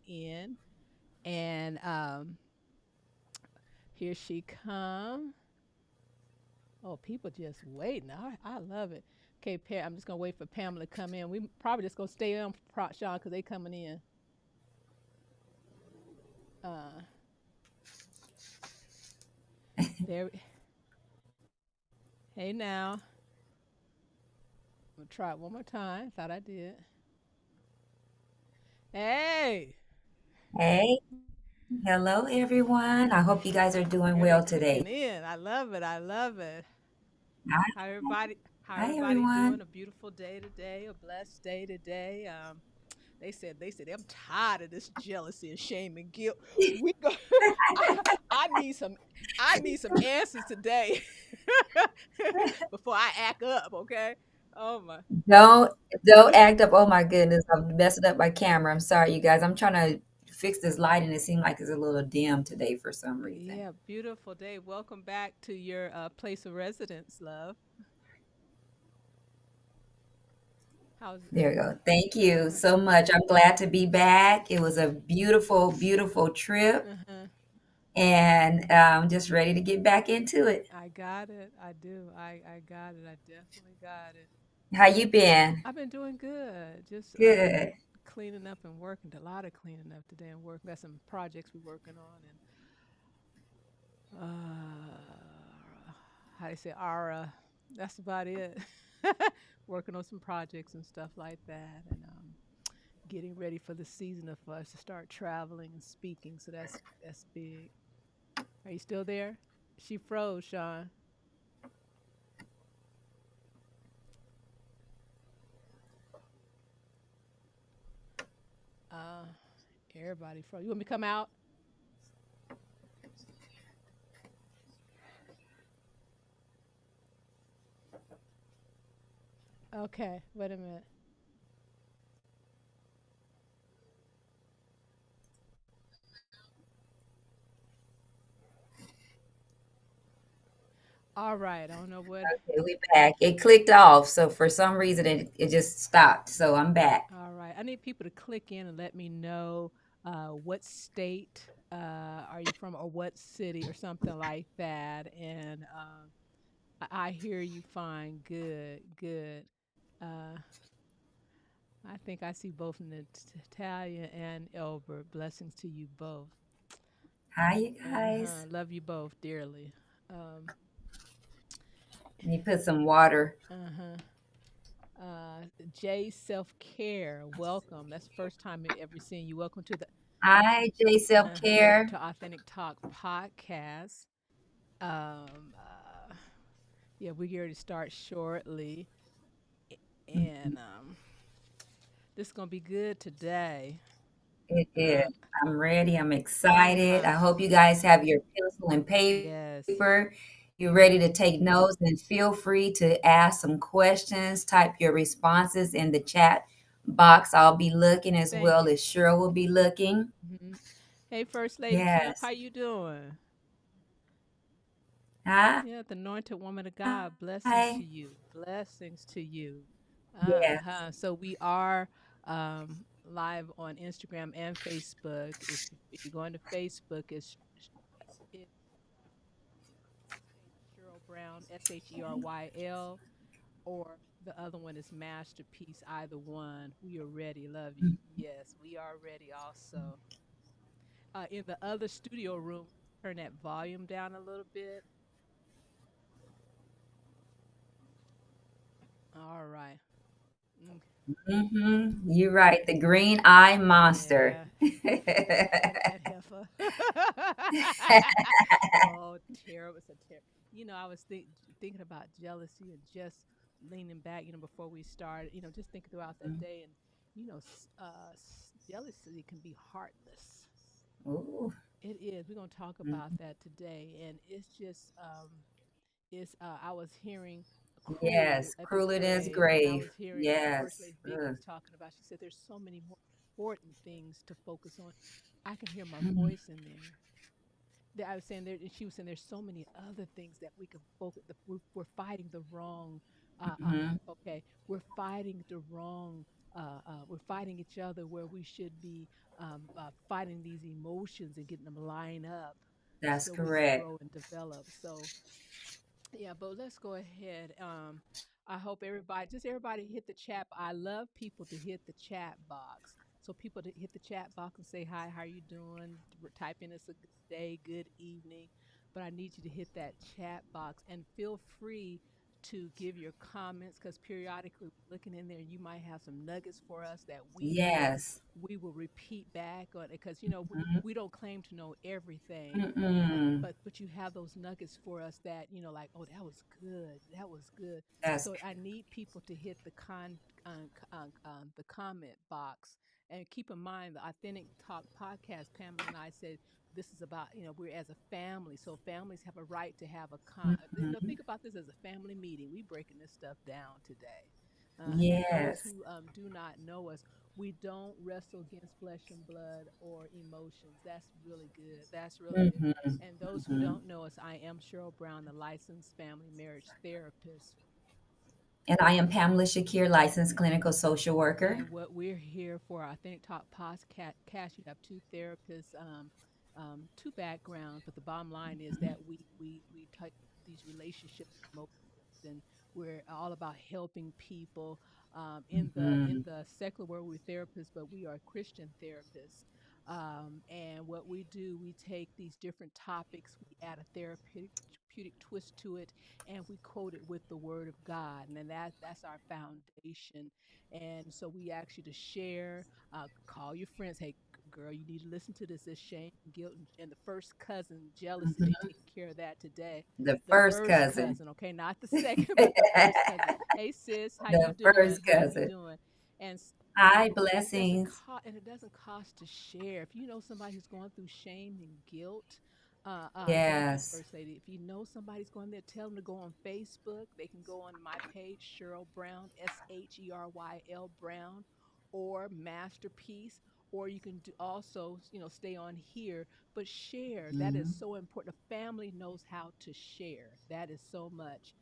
in, and here she come. Oh, people just waiting. I love it. Okay, I'm just gonna wait for Pamela to come in. We probably just gonna stay on Sean because they coming in. Uh, there. Hey now, I'm gonna try it one more time. Thought I did. Hey, Hey, hello everyone. I hope you guys are doing well everybody today. clicking in. I love it. I love it. Hi, How everybody? How hi everybody doing? everyone. A beautiful day today. A blessed day today. They said I'm tired of this jealousy and shame and guilt. We go. I, I need some. I need some answers today before I act up. Okay. Oh my. Don't don't act up. Oh my goodness, I'm messing up my camera. I'm sorry, you guys. I'm trying to fix this light and it seems like it's a little dim today for some reason. Yeah, beautiful day. Welcome back to your place of residence, love. How's There we go. Thank you so much. I'm glad to be back. It was a beautiful, beautiful trip uh-huh. and I'm just ready to get back into it. I got it. I do. I got it. I definitely got it. How you been? I've been doing good. Just Good. cleaning up and working. A lot of cleaning up today and work. Got some projects we're working on, and how do you say Ara? That's about it. Working on some projects and stuff like that, and getting ready for the season of us to start traveling and speaking. So that's big. Are you still there? She froze, Sean. Uh, Everybody froze. You want me to come out? Okay, wait a minute. All right, I don't know what. Okay, we back. It clicked off, so for some reason it just stopped. So I'm back. All right, I need people to click in and let me know what state are you from, or what city, or something like that. And I hear you fine. Good, good. Uh, I think I see both Natalia and Elbert. Blessings to you both. Hi, you Uh huh. guys. Love you both dearly. Um, Let me put some water. uh huh. Jay Self Care, welcome. That's the first time I've ever seen you. Welcome to the Hi, J Self welcome Care. to Authentic Talk podcast. Yeah, we're here to start shortly, and this is gonna be good today. It is. Uh, I'm ready. I'm uh excited. I huh. hope you guys have your pencil and Yes. paper. You're ready to take notes and feel free to ask some questions. Type your responses in the chat box. I'll be looking as Thank well you. as Cheryl will be looking. hmm Hey, First Lady Camp, how Yes. you doing? Hi. Yeah, the anointed woman of God. Blessings to Hi. you. Blessings to you. Yeah. So we are live on Instagram and Facebook. If you go into Facebook, it's page Cheryl Brown, SherYL, or the other one is Masterpiece. Either one. We are ready. Love you. Yes, we are ready. Also, in the other studio room, turn that volume down a little bit. All right. Mm, You're right. The green eye monster. yeah. That heifer. Oh, terrible. It's a terrible. I was thinking about jealousy and just leaning back, before we started, just thinking throughout that day. And, jealousy can be heartless. Ooh. It is. We're going to talk about that today. And it's just, I was hearing cruel Yes, at the cruel it is grave, and I grave. was hearing First Yes. Lady Vicky Ugh. was talking about. She said there's so many more important things to focus on. I can hear my Mhm. voice in there. That I was saying there, and she was saying there's so many other things that we can focus. We're fighting the wrong. Mhm. Okay, we're fighting the wrong we're fighting each other where we should be fighting these emotions and getting them line up That's so we can correct. grow and develop. So yeah, but let's go ahead. I hope everybody hit the chat. I love people to hit the chat box. So people to hit the chat box and say hi, how you doing? Type in it's a good day, good evening. But I need you to hit that chat box and feel free to give your comments because periodically looking in there, you might have some nuggets for us that Yes. we will repeat back on it because Mhm. we don't claim to know everything, Mm-mm. but you have those nuggets for us that like, oh, that was good, that was good. That's So I need people to hit the comment box and keep in mind the Authentic Talk podcast. Pamela and I said this is about we're as a family, so families have a right to have a mhm. think about this as a family meeting. We breaking this stuff down today. And those Yes. who do not know us, we don't wrestle against flesh and blood or emotions. That's really good. That's really good. Hmm. And those who Hmm. don't know us, I am Cheryl Brown, the licensed family marriage therapist. And I am Pamela Shakir, licensed clinical social worker. And what we're here for, I think Talk Podcast, you have two therapists, two backgrounds, but the bottom line is that we take these relationships, and we're all about helping people. In Mhm. the secular world, we're therapists, but we are Christian therapists. And what we do, we take these different topics, we add a therapeutic twist to it, and we quote it with the Word of God, and then that's our foundation. And so we ask you to share, call your friends. Hey, girl, you need to listen to this. It's shame, guilt, and the first cousin, jealousy. They Mhm. taking care of that today. The The first first cousin. cousin, okay, not the second, but the first cousin. Hey, sis, how you The doing? first How you cousin. doing? And Hi, doesn't blessings. cost, and it doesn't cost to share. If you know somebody who's going through shame and guilt, thank you, Yes. First Lady. If you know somebody's going there, tell them to go on Facebook. They can go on my page, Cheryl Brown, SherYL Brown, or Masterpiece. Or you can also, stay on here, but share. That is Mhm. so important. A family knows how to share. That is so much,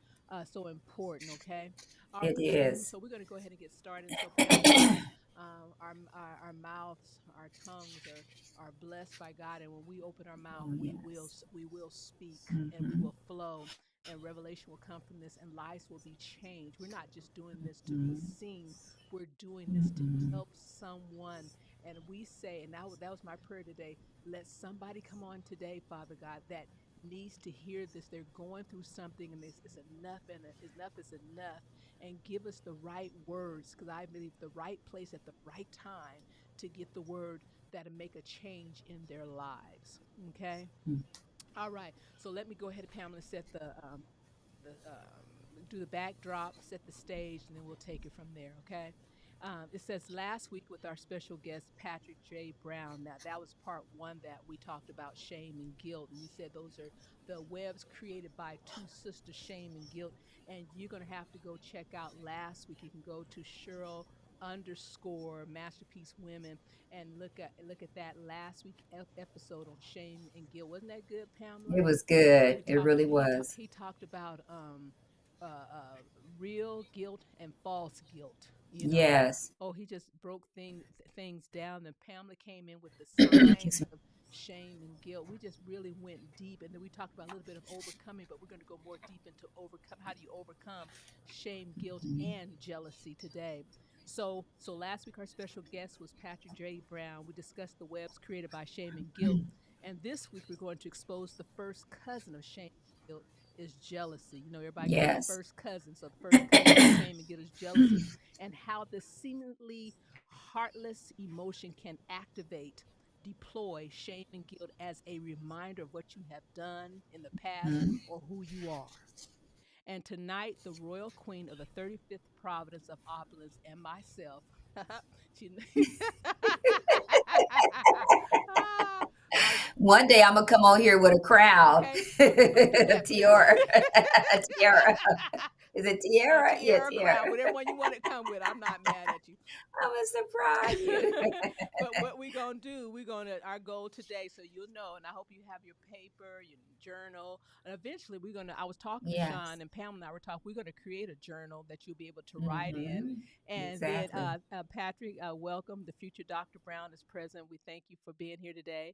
so important. Okay. All It right. is. So we're going to go ahead and get started. So Pamela, our mouths, our tongues are blessed by God, and when we open our mouth, Oh, yes. we will speak and we Mhm. will flow, and revelation will come from this, and lives will be changed. We're not just doing this to be Mhm. seen; we're doing this to Mhm. help someone. And we say, and that was my prayer today. Let somebody come on today, Father God, that needs to hear this. They're going through something, and it's enough, and enough is enough, and give us the right words because I believe the right place at the right time to get the word that'll make a change in their lives. Okay. All right. So let me go ahead, Pamela, set the do the backdrop, set the stage, and then we'll take it from there. Okay. It says last week with our special guest Patrick J. Brown. Now that was part one that we talked about shame and guilt, and we said those are the webs created by two sisters, shame and guilt. And you're gonna have to go check out last week. You can go to Cheryl underscore masterpiece women and look at that last week episode on shame and guilt. Wasn't that good, Pamela? It was good. We It talked really he was. he talked about uh, uh real guilt and false guilt. Yes. Oh, he just broke things down. And Pamela came in with the signs Excuse me. of shame and guilt. We just really went deep, and then we talked about a little bit of overcoming, but we're going to go more deep into overcome. How do you overcome shame, guilt, Mhm. and jealousy today? So last week our special guest was Patrick J. Brown. We discussed the webs created by shame and guilt, and this week we're going to expose the first cousin of shame and guilt is jealousy. Everybody got that Yes. first cousin. So the first cousin of shame and guilt is jealousy, and how this seemingly heartless emotion can activate, deploy shame and guilt as a reminder of what you have done in the past Mhm. or who you are. And tonight, the royal queen of the 35th province of opulence and myself, she, ah, our, One day I'm gonna come on here with a crowd. okay, we're gonna do that. Tiara. Tiara. Is it A Tiara? Yeah, tiara Tiara. crown, whatever one you want to come with. I'm not mad at you. I'm gonna surprise you. But what we gonna do, we're gonna our goal today, so you'll know, and I hope you have your paper, your journal, and eventually we're gonna. I was talking to Yes. Sean and Pam and I were talking. We're gonna create a journal that you'll be able to write in, Hmm. and then Exactly. Patrick, welcome. The future Dr. Brown is present. We thank you for being here today,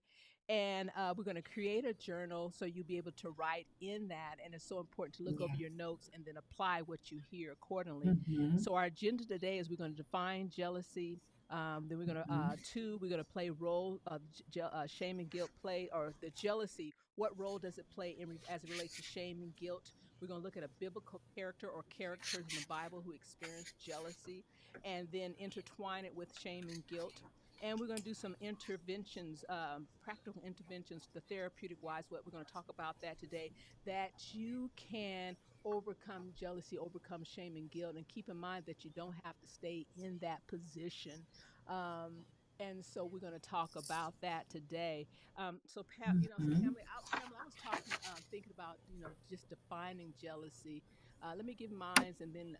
and we're gonna create a journal so you'll be able to write in that, and it's so important to look over Yeah. your notes and then apply what you hear accordingly. Hmm. So our agenda today is we're going to define jealousy. Then we're gonna Hmm. two. We're gonna play role shame and guilt play or the jealousy. What role does it play as it relates to shame and guilt? We're gonna look at a biblical character or characters in the Bible who experienced jealousy, and then intertwine it with shame and guilt. And we're going to do some interventions, practical interventions, the therapeutic wise. What we're going to talk about that today, that you can overcome jealousy, overcome shame and guilt, and keep in mind that you don't have to stay in that position. Um, and so we're going to talk about that today. So Hmm. Pamela, I was talking, thinking about, just defining jealousy. Let me give mine, and then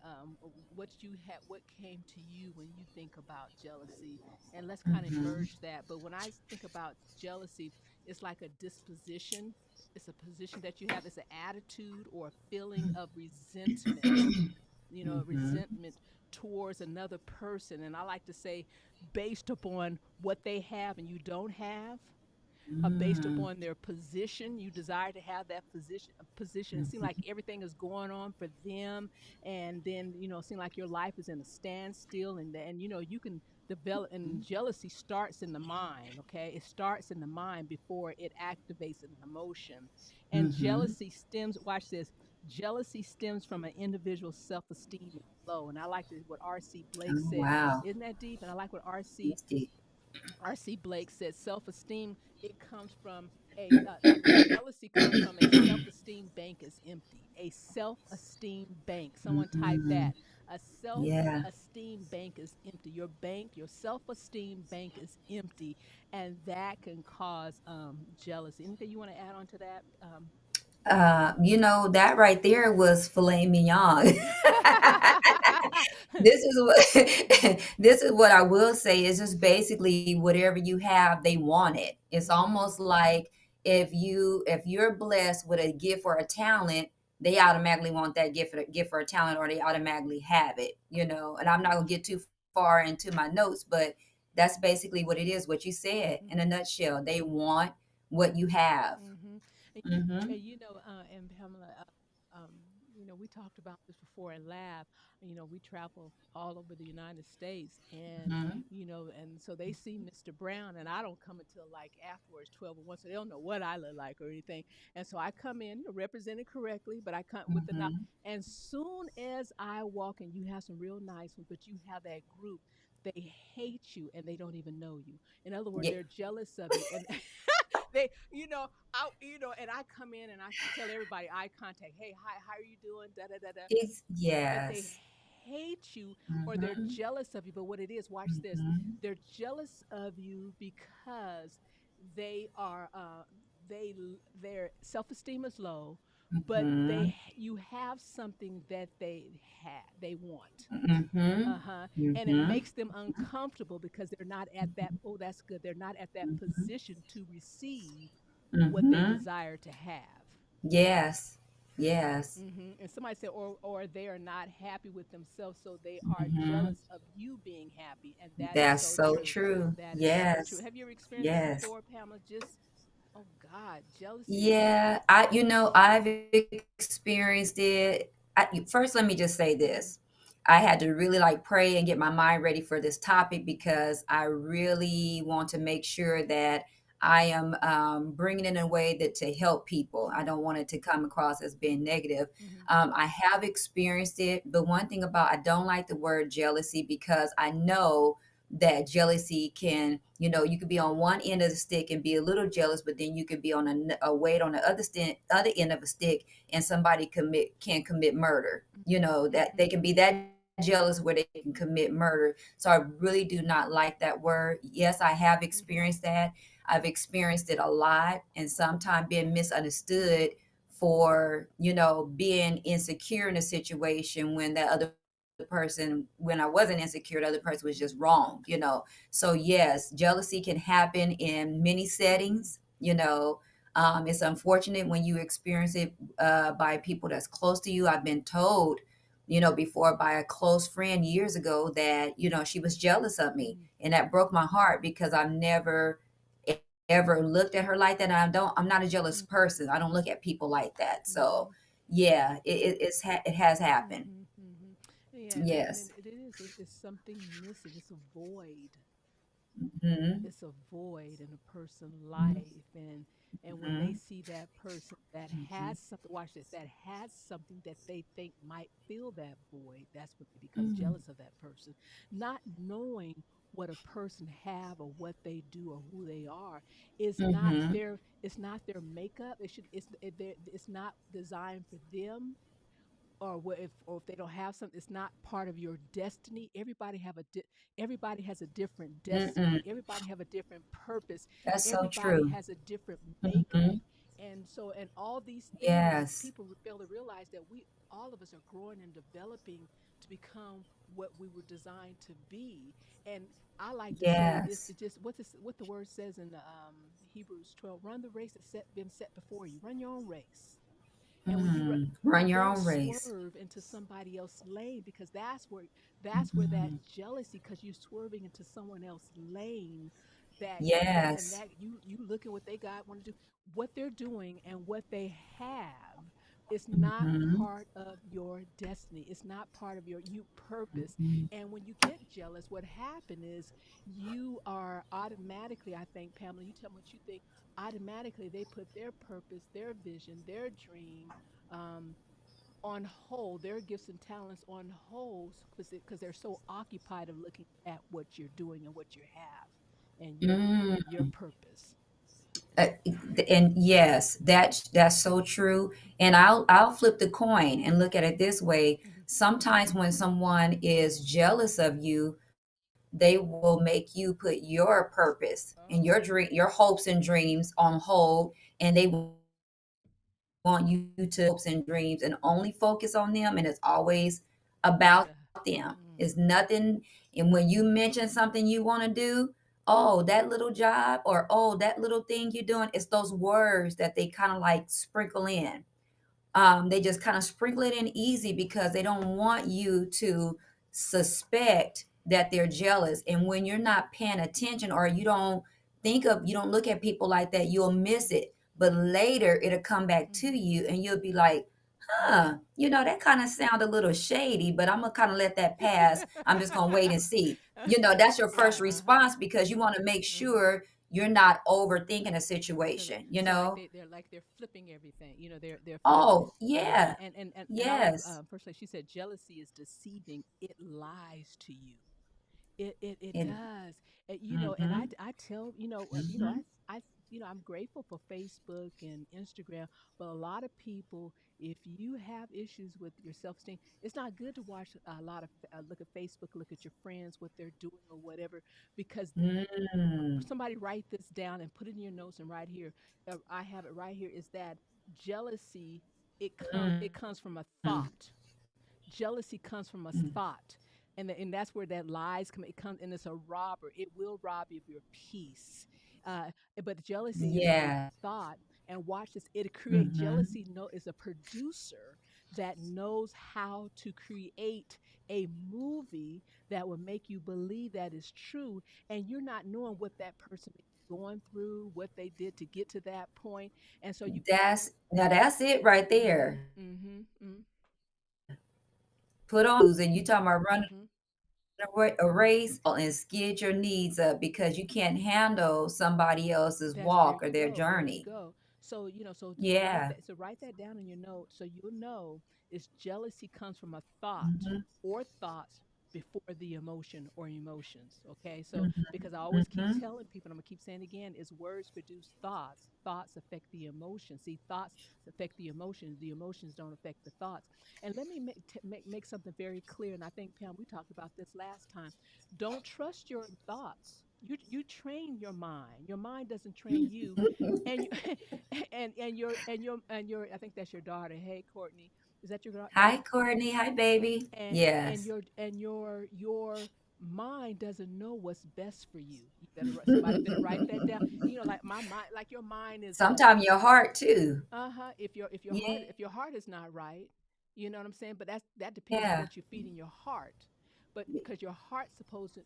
what came to you when you think about jealousy, and let's kind of Hmm. merge that. But when I think about jealousy, it's like a disposition. It's a position that you have. It's an attitude or a feeling of resentment. Hmm. Resentment towards another person, and I like to say, based upon what they have and you don't have, based Hmm. upon their position. You desire to have that position. It seems like Hmm. everything is going on for them, and then it seems like your life is in a standstill, and you can develop. And jealousy starts in the mind. Okay, it starts in the mind before it activates an emotion, and Hmm. jealousy stems. Watch this. Jealousy stems from an individual's self-esteem is low, and I like what R.C. Blake Oh, said. wow. Isn't that deep? And I like what R.C. That's deep. R.C. Blake said self-esteem, it comes from jealousy comes from a self-esteem bank is empty. A self-esteem bank. Someone type Hmm. that. A Yeah. self-esteem bank is empty. Your self-esteem bank is empty, and that can cause jealousy. Anything you want to add on to that? That right there was filet mignon. This is what this is what I will say is just basically whatever you have, they want it. It's Hmm. almost like if you're blessed with a gift or a talent, they automatically want that gift or a talent, or they automatically have it. And I'm not gonna get too far into my notes, but that's basically what it is. What you said in a Hmm. nutshell, they want what you have. Hmm. And, Mm-hmm. and Pamela, um, we talked about this before in lab. We travel all over the United States, and Mm-hmm. and so they see Mr. Brown, and I don't come until like afterwards, 12 or 1, so they don't know what I look like or anything. And so I come in, represented correctly, but I come with the knowledge. Mm-hmm. And soon as I walk in, you have some real nice ones, but you have that group. They hate you and they don't even know you. In other words, Yeah. they're jealous of you, and they, and I come in and I tell everybody eye contact. Hey, hi, how are you doing? Da da da da. But they Yes. hate you or they're Mhm, jealous of you. But what it is, watch this. mhm, They're jealous of you because they are their self-esteem is low, but mhm, you have something that they want. mhm, Uh-huh. And it mhm, makes them uncomfortable because they're not at that, oh, that's good. They're not at that mhm, position to receive what they mhm. desire to have. Yes. Yes. And somebody said, or they are not happy with themselves, so they are Mhm. jealous of you being happy, and that is That's so so true. true. That is so true. Yes. Have you ever experienced that Yes. before, Pamela? Just oh God, jealousy. Yeah, I've experienced it. First, let me just say Hmm. this. I had to really like pray and get my mind ready for this topic because I really want to make sure that I am bringing it in a way that to help people. I Hmm. don't want it to come across as being negative. Hmm. I have experienced it, but one thing about I don't like the word jealousy because I know that jealousy can, you could be on one end of the stick and be a little jealous, but then you could be on a weight on the other end of a stick, and somebody can commit murder. That they Hmm. can be that jealous where they can commit murder. So I really do not like that word. Yes, I have Hmm. experienced that. I've experienced it a lot, and sometimes being misunderstood for being insecure in a situation when that other person when I wasn't insecure, the other person was just wrong, you know. So yes, jealousy can happen in many settings, you know. It's unfortunate when you experience it by people that's close to you. I've been told, you know, before by a close friend years ago that, you know, she was jealous of me. Mm, And that broke my heart because I've never ever looked at her like that. And I'm not a jealous mm, person. I don't look at people like that. So mhm, yeah, it has happened. mhm, mhm. Yeah, Yes. it is. It's something missing. It's a void. Mhm. It's a void in a person's Mhm. life, and when they Mhm. see that person that Mhm. has something, watch this, that has something that they think might fill that void, that's when they become Mhm. jealous of that person, not knowing what a person have or what they do or who they are is not Mhm. their, it's not their makeup. It should, it's not designed for them, or what if, or if they don't have something, it's not part of your destiny. Everybody have everybody has a different Mm-mm. destiny, everybody have a different purpose, That's so everybody true. has a different makeup. Mhm. And so, and all these things Yes. people fail to realize that we, all of us are growing and developing to become what we were designed to be. And I like to say this, Yes. it just what this, what the word says in the Hebrews 12, run the race that's been set before you, run your own race. And when you Run and your don't own race. swerve into somebody else's lane, because that's where that Mhm. jealousy, because you're swerving into someone else's lane, Yes. that you look at what they got, want to do, what they're doing and what they have is not Mhm. part of your destiny. It's not part of your you purpose. Mhm. And when you get jealous, what happened is you are automatically, I think, Pamela, you tell me what you think, automatically they put their purpose, their vision, their dream, um, on hold, their gifts and talents on hold, because they're so occupied of looking at what you're doing and what you have and your Mm. purpose. Uh, and yes, that's so true. And I'll flip the coin and look at it this way. Mhm. Sometimes when someone is jealous of you, they will make you put your purpose and Oh, your hopes and dreams on hold, and they want you to hopes and dreams and only focus on them, and it's always about yeah. them. Mm. It's nothing. And when you mention something you want to do, oh, that little job, or oh, that little thing you're doing, it's those words that they kind of like sprinkle in. They just kind of sprinkle it in easy because they don't want you to suspect that they're jealous. And when you're not paying attention, or you don't look at people like that, you'll miss it. But later it'll come back to Hmm. you and you'll be like, huh, you know, that kind of sound a little shady, but I'm gonna kind of let that pass. I'm just gonna wait and see. You know, that's your Yeah. first response because you want to make Hmm. sure you're not overthinking a Cause situation, you so like know? they're like they're flipping everything. You know, they're flipping. Oh, yeah. And I like Yes. first, like she said, jealousy is deceiving. It lies to you. It It does. You know, and mhm, I tell, mhm, I'm grateful for Facebook and Instagram, but a lot of people, if you have issues with your self-esteem, it's not good to watch a lot of look at Facebook, look at your friends, what they're doing or whatever, because mm, somebody write this down and put it in your notes and right here. I have it right here. Is that jealousy? It comes from a mm, thought. Jealousy comes from a mm. thought, and that's where that lies come. It comes, and it's a robber. It will rob you of your peace. Uh, but jealousy is a Yeah. thought, and watch this. It create Mhm. jealousy. No, is a producer that knows how to create a movie that will make you believe that is true, and you're not knowing what that person is going through, what they did to get to that point, and so you. That's it right Mhm. there. Mhm. Mhm. Put on shoes and you talking about running Mhm. a race and skid your knees up because you can't handle somebody else's There walk or you their go. There you journey. go. So, Yeah. write that down in your note so you'll know is jealousy comes from a thought Mhm, or thoughts before the emotion or emotions. Okay. So, mhm, because I always keep mhm. telling people, and I'm gonna keep saying again, is words produce thoughts. Thoughts affect the emotions. See, thoughts affect the emotions. The emotions don't affect the thoughts. And let me make something very clear. And I think, Pam, we talked about this last time. Don't trust your thoughts. You train your mind. Your mind doesn't train you, and you, and your I think that's your daughter. Hey, Courtney. Is that your Hi, daughter? Courtney. Hi, baby. And Yes. your mind doesn't know what's best for you. You better somebody better write that down. Like my mind, like your mind is Sometimes your heart too. uh-huh. If your heart is not right, you know what I'm saying? But that depends on Yeah, what you feed in your heart. But because your heart's supposed to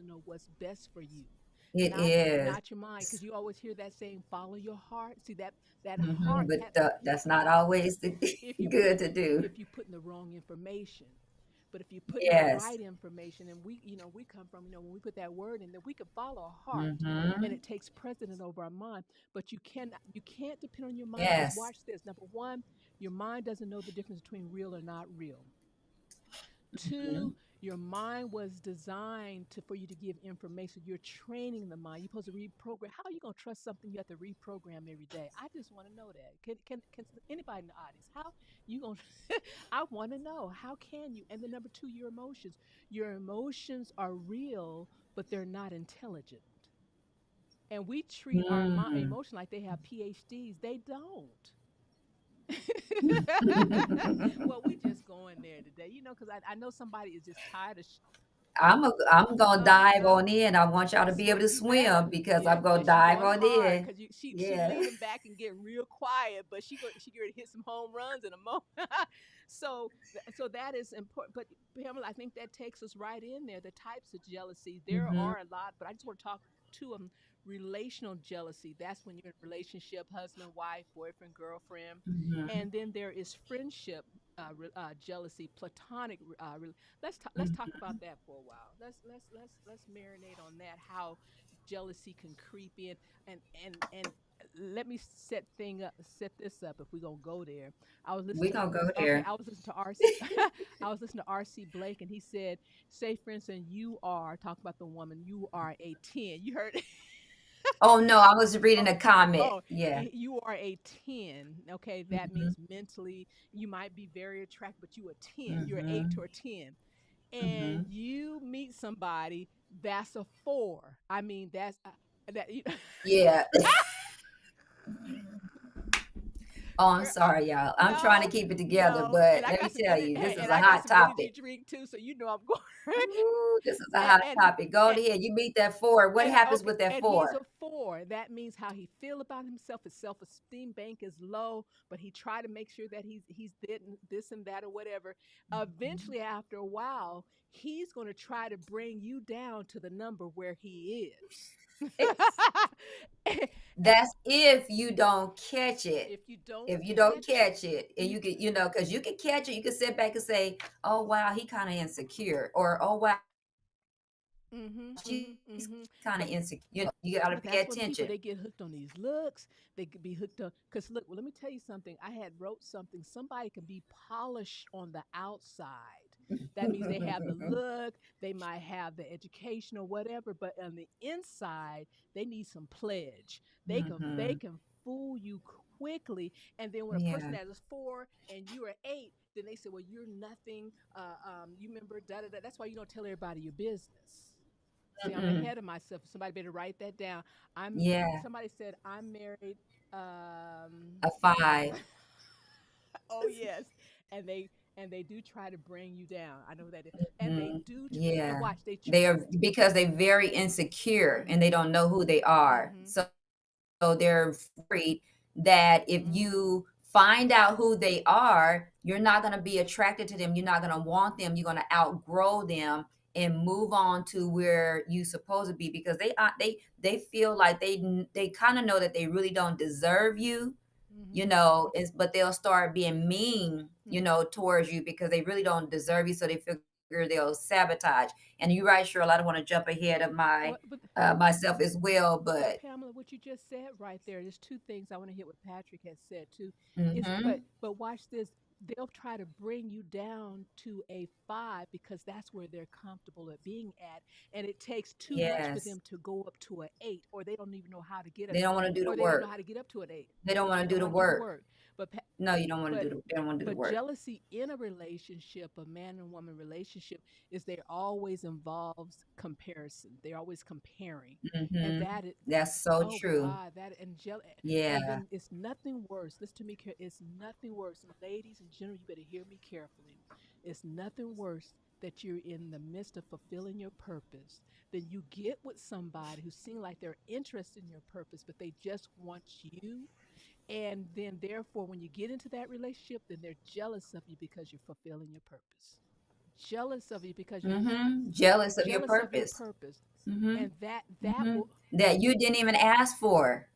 know what's best for you, it not is. not your mind. Because you always hear that saying, follow your heart. See that heart But have that's not always if you put good to do. if you put in the wrong information. But if you put in the Yes. right information, and we come from, when we put that word in there, we can follow our heart, and Hmm. it takes precedent over our mind. But you can't depend on your mind, because Yes. watch this. Number one, your mind doesn't know the difference between real or not real. Two, Mhm. your mind was designed for you to give information. You're training the mind. You're supposed to reprogram. How are you gonna trust something you have to reprogram every day? I just want to know that. Can anybody in the audience? How you gonna? I want to know. How can you? And then number two, your emotions. Your emotions are real, but they're not intelligent. And we treat our Mm. emotion like they have PhDs. They don't. Well, we just going there today, because I know somebody is just tired of. I'm gonna dive Uh-huh. on in. I want y'all to be able to You better. swim because Yeah, I'm yeah, gonna she dive going on hard, in. because she Yeah. leaning back and getting real quiet, but she going to hit some home runs in a moment. So that is important. But Pamela, I think that takes us right in there. The types of jealousy, there Hmm. are a lot, but I just want to talk to them. Relational jealousy, that's when you're in a relationship, husband, wife, boyfriend, girlfriend. Hmm. And then there is friendship jealousy, platonic. Let's talk Hmm. about that for a while. Let's marinate on that. How jealousy can creep in, and let me set this up. If we're gonna go there, I was We listening gonna go to okay, there. I was listening to RC. I was listening to RC Blake, and he said, "Say, for instance, you are talking about the woman. You are a 10. You heard? Oh no, I was reading Oh, a comment. oh, Yeah. you are a 10. Okay, that Hmm. means mentally you might be very attractive, but you a 10. You're an 8 Hmm. or a 10. And Hmm. you meet somebody that's a 4. I mean, that's that you Yeah. Oh, I'm girl, sorry, y'all. I'm trying to no, keep it together, no. but And I let me got some tell you, this hey, is and a I got hot some energy topic. drink too, so you know I'm going. Ooh, this is a and, hot and topic. Go and ahead. You meet that four. What happens okay, with that and he's four? a 4. That means how he feel about himself. His self-esteem bank is low, but he try to make sure that he's this and that or whatever. Eventually, after a while, he's going to try to bring you down to the number where he is. That's if you don't catch it. If you don't If you don't catch it, catch it, and you you can, because you can catch it, you can sit back and say, "Oh wow, he kind of insecure," or "Oh wow, mm-hmm, she's mm-hmm, mm-hmm. kind of But insecure." You got to but pay that's when people attention. they get hooked on these looks. They could be hooked on because look. Well, let me tell you something. I had wrote something. Somebody can be polished on the outside. That means they have the look. They might have the education or whatever, but on the inside, they need some pledge. They Hmm. can fool you quickly. And then when a person Yeah. that is 4 and you're an 8, then they say, "Well, you're nothing." You remember da da da. That's why you don't tell everybody your business. See, I'm Mm-mm. ahead of myself. Somebody better write that down. I'm Yeah. somebody said I'm married. A five. Oh yes, and they do try to bring you down. I know that, and they Mhm. do. And Yeah. watch, they. They are because they're very insecure and they Mm-hmm. don't know who they are. Mm-hmm. So they're afraid that if Mm-hmm. you find out who they are, you're not going to be attracted to them. You're not going to want them. You're going to outgrow them and move on to where you supposed to be because they feel like they kind of know that they really don't deserve you, Mm-hmm. is but they'll start being mean, Hmm. towards you because they really don't deserve you. So they figure they'll sabotage. And you're right, Cheryl. I don't want to jump ahead of my What? myself as well, But but Pamela, what you just said right there, there's two things I want to hit what Patrick has said too. Is hmm but watch this. They'll try to bring you down to a 5 because that's where they're comfortable at being at. And it takes too much for yes, them to go up to an 8, or they don't even know how to get up they don't want to do the or they don't know work. how to get up to an 8. They don't want They to don't do the want to do the work. work. But pa- No, you don't want to but do the. They don't want to do the but work. jealousy in a relationship, a man and woman relationship, is there always involves comparison. They're always comparing, and Hmm. that is, That's so oh true. God, that and Yeah. then it's nothing worse. Listen to me. It's nothing worse. And ladies in general, you better hear me carefully. It's nothing worse that you're in the midst of fulfilling your purpose. Then you get with somebody who seems like they're interested in your purpose, but they just want you, and then therefore when you get into that relationship, then they're jealous of you because you're fulfilling your purpose, jealous of you because you're Jealous of your jealous of your purpose. purpose. Hmm. And that Hmm. will, That you didn't even ask for.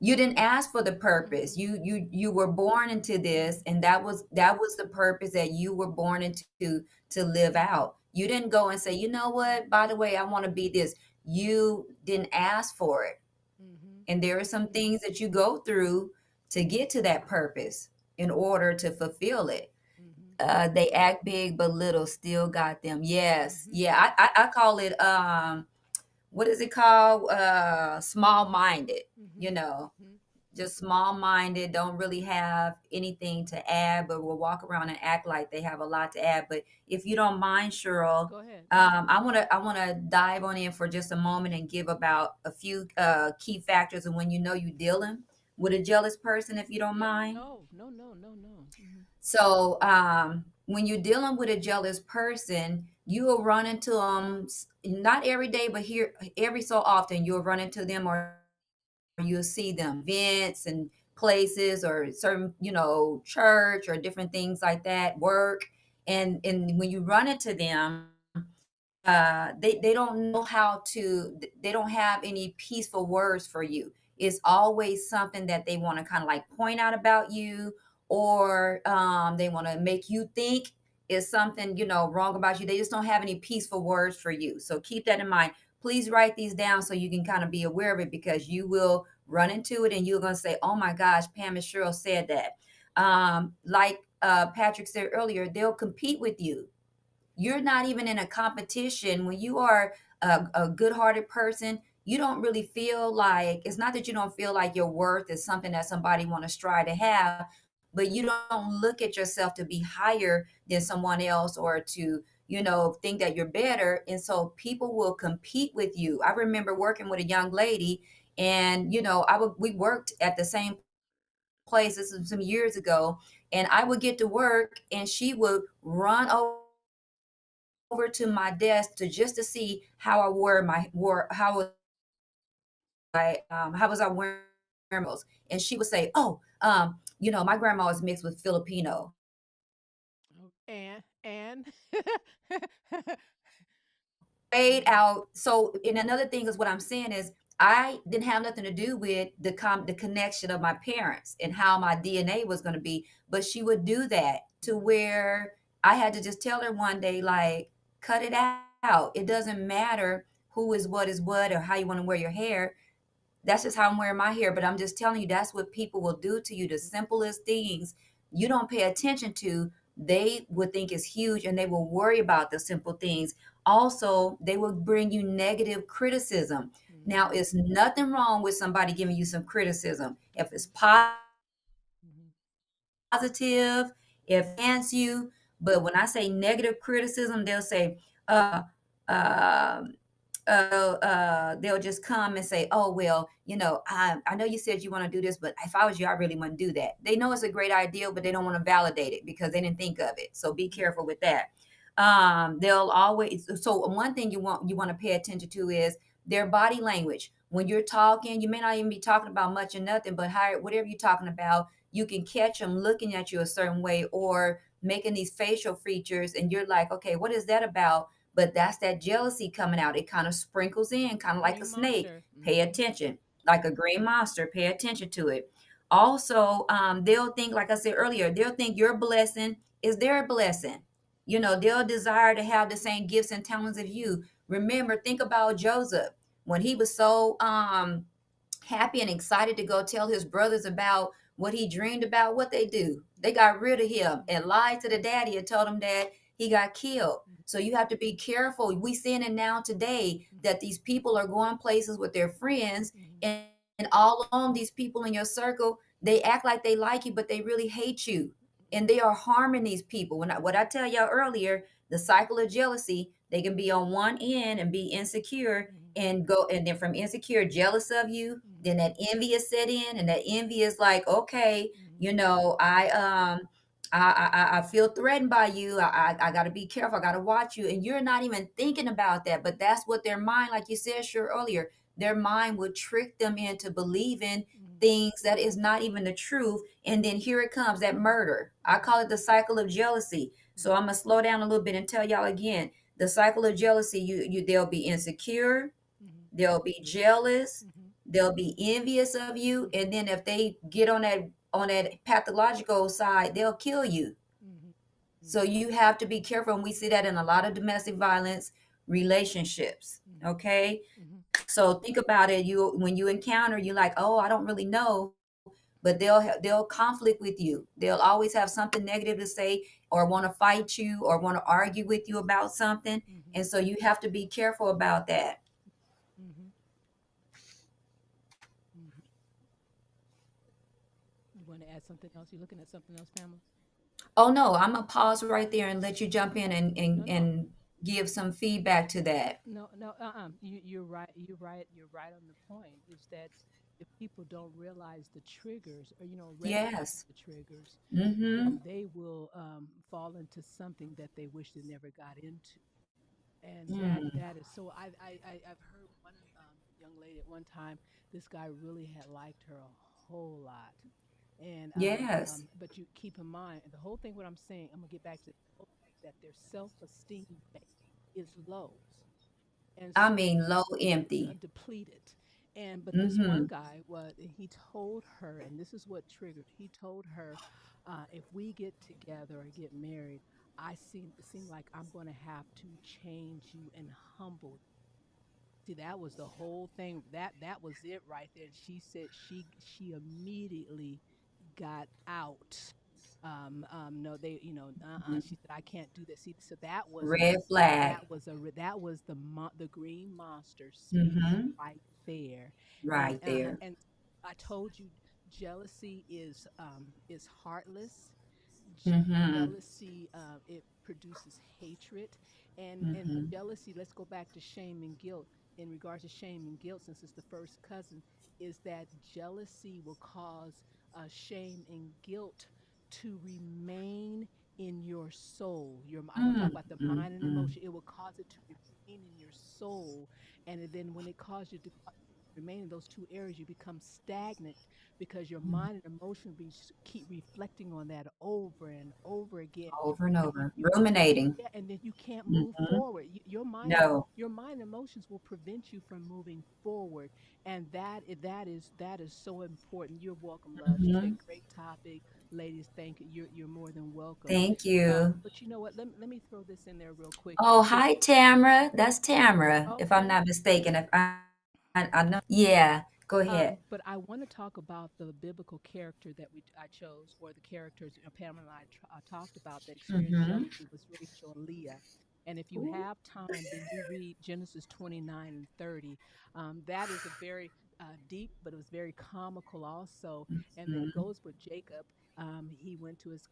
You didn't ask for the purpose. mhm, You were born into this, and that was the purpose that you were born into to live out. You didn't go and say, you know what, by the way, I want to be this. You didn't ask for it. mhm, And there are some things that you go through to get to that purpose in order to fulfill it. mhm, They act big, but little still got them. Yes. mhm, Yeah. I call it, what is it called? Small minded, you mhm, know, mhm. just small minded, don't really have anything to add, but will walk around and act like they have a lot to add. But if you don't mind, Cheryl, Go ahead. I want to dive on in for just a moment and give about a few key factors of when you know you're dealing with a jealous person, if you don't Yeah, mind. no, no, no, no, no. Mhm, So when you're dealing with a jealous person, you will run into them not every day, but here every so often you'll run into them, or you'll see them events and places, or certain, church or different things like that, work. And when you run into them, they don't know how to, they don't have any peaceful words for you. It's always something that they want to kind of like point out about you, or they want to make you think is something, wrong about you. They just don't have any peaceful words for you. So keep that in mind. Please write these down so you can kind of be aware of it, because you will run into it and you're going to say, oh my gosh, Pam and Cheryl said that. Like Patrick said earlier, they'll compete with you. You're not even in a competition when you are a good-hearted person. You don't really feel like, it's not that you don't feel like your worth is something that somebody want to strive to have, but you don't look at yourself to be higher than someone else, or to think that you're better. And so people will compete with you. I remember working with a young lady, and we worked at the same place. This was some years ago, and I would get to work and she would run over to my desk to just to see how I wore how was I wearing those. And she would say, oh, my grandma was mixed with Filipino. oh, and Fade mhm, out. So, and another thing is, what I'm saying is, I didn't have nothing to do with the connection of my parents and how my DNA was going to be, but she would do that to mhm, where I had to just tell her one day, like, cut it out. It doesn't matter who is what, or how you want to wear your hair. That's just how I'm wearing my hair. But I'm just telling you, that's what people will do to you. The simplest things you don't pay attention to, they would think is huge, and they will worry about the simple things. Also, they will bring you negative criticism. Now, mhm, it's nothing wrong with somebody giving you some criticism. If it's mhm, mhm, positive, if it fans you. But when I say negative criticism, they'll say, um, they'll just come and say, "Oh well, I know you said you want to do this, but if I was you, I really want to do that." They know it's a great idea, but they don't want to validate it because they didn't think of it. So be mhm, careful with that. They'll always. So one thing you want to pay attention to is their body language. When you're talking, you may not even be talking about much or nothing, but whatever you're talking about, you can catch them looking at you a certain way, or making these facial features, and you're like, okay, what is that about? But that's that jealousy coming out. It kind of sprinkles in, kind of like a green snake. monster. Pay Mhm, attention. Like a green monster, pay attention to it. Also, they'll think, like I said earlier, they'll think your blessing is their blessing. They'll desire to have the same gifts and talents of you. Remember, think about Joseph when he was so happy and excited to go tell his brothers about what he dreamed about. What they do, they got rid of him mhm, and lied to the daddy and told him that he got killed. mhm, So you have to be careful. We seeing it now today that mhm, these people are going places with their friends, mhm, and all along these people in your circle, They act like they like you, but they really hate you. And they are harming these people. What I tell y'all earlier, the cycle of jealousy, they can be on one end and be insecure Mhm. and go, and then from insecure, jealous of you. Mhm. Then that envy is set in, and that envy is like, okay, Mhm. you know, I feel threatened by you. I got to be careful. I got to watch you. And you're not even thinking about that. But that's what their mind, like you said, sure, earlier, their mind would trick them into believing Mhm. things that is not even the truth. And then here it comes, that murder. I Mhm. call it the cycle of jealousy. So I'm gonna slow down a little bit and tell y'all again. The cycle of jealousy, they'll be insecure, Mhm. they'll be jealous, Mhm. they'll be envious of you, Mhm. and then if they get on that pathological side, they'll kill you. Mhm. So you have to be careful, and we see that in a lot of domestic violence relationships. Mhm. Okay, Mhm. so think about it. You when you encounter, you like, oh, I don't really know, but they'll conflict with you. They'll always have something negative to say, or want to fight you, or want to argue with you about something. Mhm. And so you have to be careful about that. Mhm. Mhm. You want to add something else? You're looking at something else, Pamela? Oh no, I'm gonna pause right there and let you jump in and No, and, no, and give some feedback to that. no, no. You're right. You're right. You're right on the point. Is that if people don't realize the triggers, or recognize Yes. the triggers, Mm-hmm. then they will fall into something that they wish they never got into. And Mm. that is so. I've heard one young lady at one time. This guy really had liked her a whole lot, and Yes. but you keep in mind the whole thing. What I'm saying, I'm gonna get back to the whole thing, that their self-esteem base is low, and I so mean, low empty. depleted. And but this one Mm-hmm. guy, what he told her, and this is what triggered. He told her, if we get together or get married, it seemed like I'm going to have to change you and humble you. See, that was the whole thing. That was it right there. She said she immediately got out. No, she said, I can't do this. See, so Red flag. that was the green monster speaking Mm-hmm. right there. And Right there. I told you, jealousy is heartless. Mm-hmm. Jealousy, it produces hatred, and Mm-hmm. jealousy. Let's go back to shame and guilt. In regards to shame and guilt, since it's the first cousin, is that jealousy will cause shame and guilt to remain in your soul. I want to talk about the mind and Mm-hmm. emotion. It will cause it to remain in your soul, and then when it causes you to remain in those two areas, you become stagnant because your mind and emotion keep reflecting on that over and over again, Over and and over. Ruminating. yeah, and then you can't move Mm-hmm. forward. No. Your mind and emotions will prevent you from moving forward, and that is so important. You're welcome, love. She said, Mm-hmm. "Great topic, ladies. Thank you. You're more than welcome." Thank you. But you know what? Let me throw this in there real quick. Oh, This hi, Tamara. That's Tamara, if I'm okay. not mistaken. If I know. Yeah, go ahead. But I want to talk about the biblical character that I chose, or the characters Pamela and I talked about that experienced Mm-hmm. jealousy, was Rachel and Leah. And if you Ooh. have time, then you read Genesis 29 and 30. That is a very deep, but it was very comical also. And then it Mm-hmm. goes with Jacob. He went to his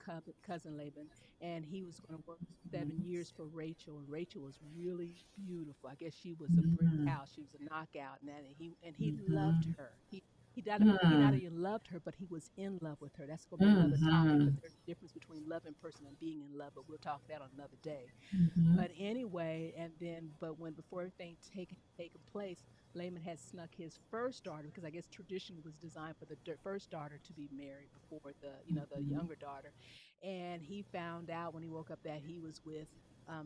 cousin Laban, and he was going to work 7 years for Rachel, and Rachel was really beautiful. I guess she was a brick Mm-hmm. house. She was a knockout, and he loved Mm-hmm. her. He not only loved her, but he was in love with her. That's going to be another topic, Mm-hmm. because there's a difference between loving a person and being in love. But we'll talk that on another day. Mm-hmm. But anyway, and then when before everything taken place, Laman had snuck his first daughter, because I guess tradition was designed for the first daughter to be married before the Mm-hmm. younger daughter, and he found out when he woke up that he was with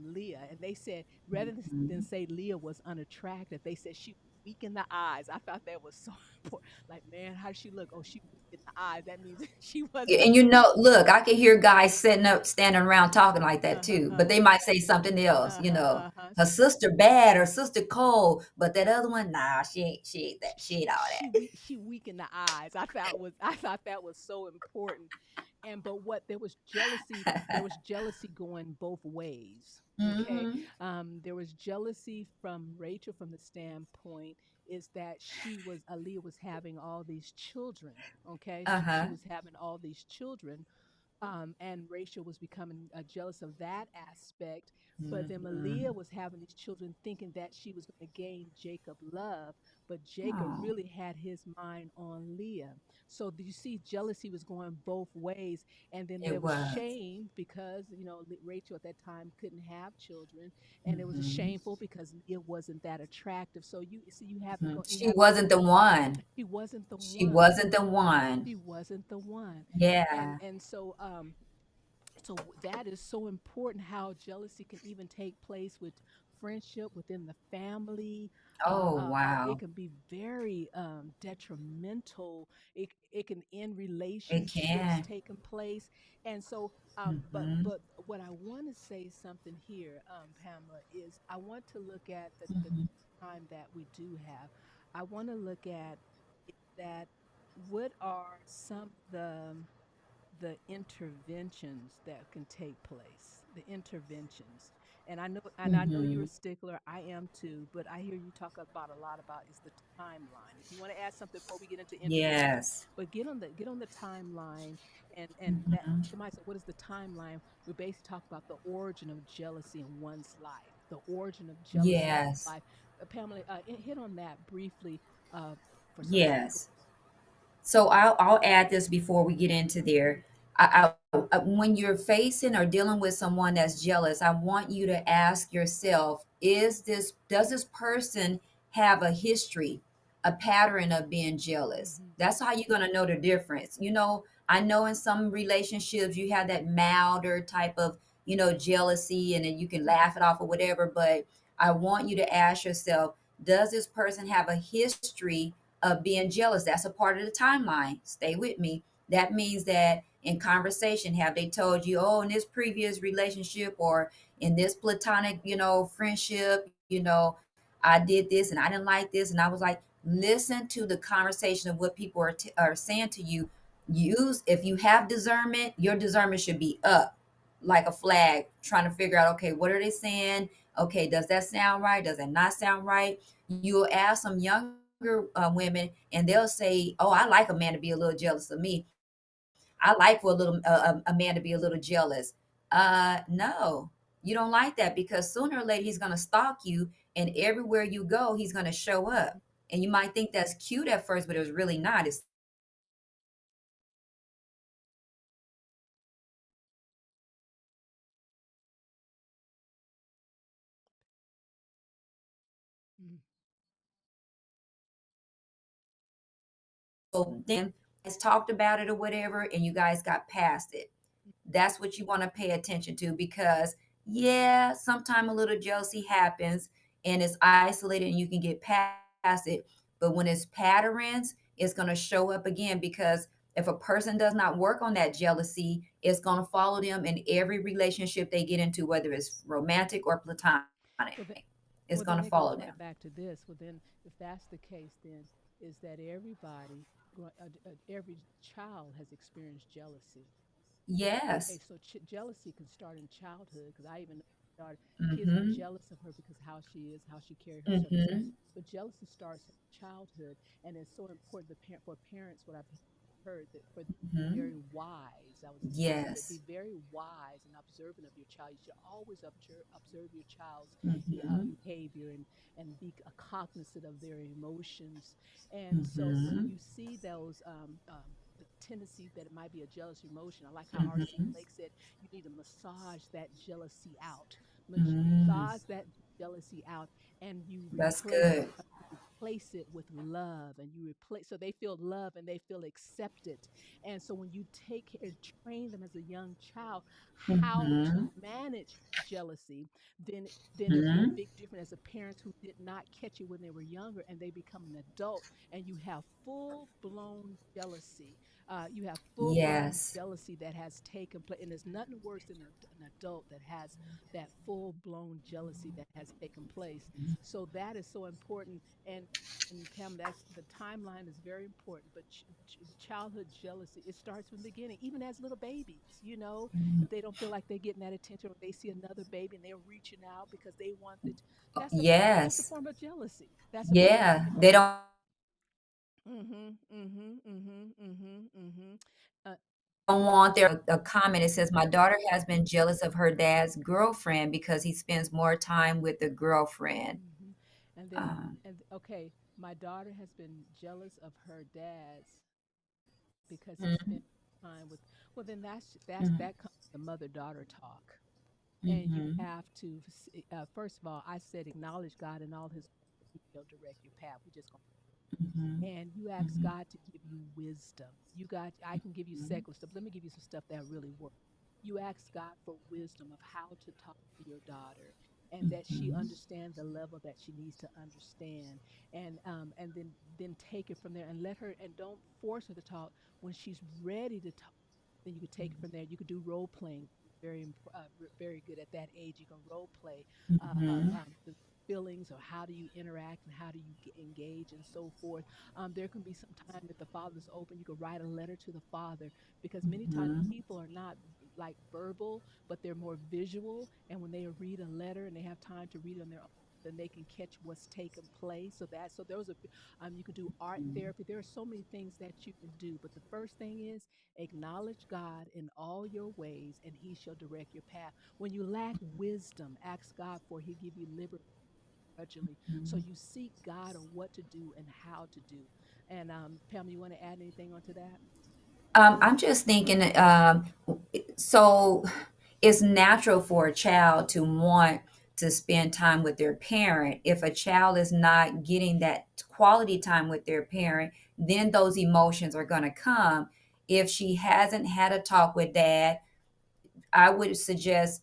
Leah, and they said, rather than Mm-hmm. say Leah was unattractive, they said she was weak in the eyes. I thought that was so important. Like, man, how does she look? Oh, she weak in the eyes. That means she wasn't. And you know, look, I can hear guys sitting up, standing around talking like that Uh huh. too, Uh but they might say something else, huh. Uh huh. her sister bad, her sister cold, but that other one, nah, she ain't all that. She weak in the eyes. I thought that was so important. And but what there was jealousy going both ways. Okay. Mm-hmm. There was jealousy from Rachel, from the standpoint is that Aaliyah was having all these children. Okay, she Uh-huh. was having all these children, and Rachel was becoming jealous of that aspect. But then Malia Mhm. was having these children thinking that she was going to gain Jacob love, but Jacob Oh, really had his mind on Leah. So you see, jealousy was going both ways, and then there it was was. shame because Rachel at that time couldn't have children, and it was Mhm. shameful because Leah wasn't that attractive. So you see, Mhm. you She have wasn't the one. she wasn't the She one. wasn't the one. She wasn't the one, Yeah. and so that is so important, how jealousy can even take place with friendship within the family. Oh, It wow. can be very detrimental. It can end It relationships can. taking place. And so Mhm. but what I want to say something here, Pamela, is I want to look at the Mhm. time that we do have. I want to look at that, what are some of the interventions that can take place, the interventions. And I know you're a Mhm. stickler, I am too, but I hear you talk about a lot about is the timeline. If you want to add something before we get into interventions, Yes. but get on the timeline, and that Mhm. somebody said, what is the timeline? We basically talk about the origin of jealousy in one's life, the origin of jealousy in Yes. life. Pamela, hit on that briefly, uh, for some people. Yes. So I'll add this before we get into there. When you're facing or dealing with someone that's jealous, I want you to ask yourself: does this person have a history, a pattern of being jealous? Hmm. That's how you're gonna know the difference. I know in some relationships you have that milder type of jealousy, and then you can Hmm. laugh it off or whatever. But I want you to ask yourself: does this person have a history of being jealous? That's a part of the timeline. Stay with me. That means that in conversation, have they told you, oh, in this previous relationship or in this platonic, friendship, I did this and I didn't like this. And I was like, listen to the conversation of what people are saying to you. If you have discernment, your discernment should be up like a flag, trying to figure out, okay, what are they saying? Okay, does that sound right? Does that not sound right? You'll ask some younger women, and they'll say, "Oh, I like a man to be a little jealous of me. I like for a man to be a little jealous." No, you don't like that, because sooner or later he's gonna stalk you, and everywhere you go, he's gonna show up. And you might think that's cute at first, but it was really not. It's Hmm. so then it's talked about it or whatever, and you guys got past it. That's what you want to pay attention to, because yeah, sometimes a little jealousy happens and it's isolated and you can get past it. But when it's patterns, it's going to show up again, because if a person does not work on that jealousy, it's going to follow them in every relationship they get into, whether it's romantic or platonic. Well, then, It's well, going then to it follow goes them. right back to this. Well, then, if that's the case, then is that everybody, every child has experienced jealousy. Okay, Yes. so jealousy can start in childhood, because I even started, kids are Mm-hmm. jealous of her because how she is, how she carries herself. So, Mm-hmm. but jealousy starts in childhood, and it's so important for parents. What I've heard, that for them to be Mm-hmm. very wise. That was said, be Yes. very wise and observant of your child. You should always observe your child's Mm-hmm. behavior, and be cognizant of their emotions. And so when Mm-hmm. you see those the tendency that it might be a jealous emotion, I like how R.C. Mm-hmm. Blake said, you need to massage that jealousy out. Mm, Massage that jealousy out, and that's good. replace it with love, and you replace, so they feel love and they feel accepted. And so when you take and train them as a young child how to Mhm, manage jealousy, then it'll be a mhm. big difference as a parent who did not catch it when they were younger, and they become an adult, and you have full blown jealousy. You have full blown Yes. jealousy that has taken place, and there's nothing worse than an adult that has that full blown jealousy that has taken place. So that is so important. And And Pam, that's the timeline is very important. But childhood jealousy, it starts from the beginning, even as little babies. If they don't feel like they're getting that attention, or they see another baby and they're reaching out because they want it, that's a Yes. form of jealousy. That's a form of Yeah. They don't mhm, mhm, mhm, mhm, mhm. Uh, want their a comment. It says, "My daughter has been jealous of her dad's girlfriend because he spends more time with the girlfriend." mhm. And then, Um, okay, my daughter has been jealous of her dad's because he mhm, spent time with. Well, then mhm, that comes the mother daughter talk, and you mhm, have to. First of all, I said acknowledge God in all His ways. He'll direct your path. We just gonna mhm, and you ask mhm, God to give you wisdom. I can give you mhm, secular stuff. Let me give you some stuff that really works. You ask God for wisdom of how to talk to your daughter, and that she mhm, understands the level that she needs to understand, and then take it from there and let her, and don't force her to talk. When she's ready to talk, then you could take it from there. You could do role playing. Very good at that age. You can role play mhm, the feelings, or how do you interact and how do you engage and so forth. There can be some time if the father's open, you could write a letter to the father, because many times mhm, people are not like verbal, but they're more visual. And when they read a letter and they have time to read on their own, then they can catch what's taken place. So those are, you can do art mhm. therapy. There are so many things that you can do, but the first thing is acknowledge God in all your ways, and He shall direct your path. When you lack wisdom, ask God for He'll give you liberty grudgingly. So you seek God on what to do and how to do. And Pam, you want to add anything onto that? I'm just thinking, so it's natural for a child to want to spend time with their parent. If a child is not getting that quality time with their parent, then those emotions are going to come. If she hasn't had a talk with dad, I would suggest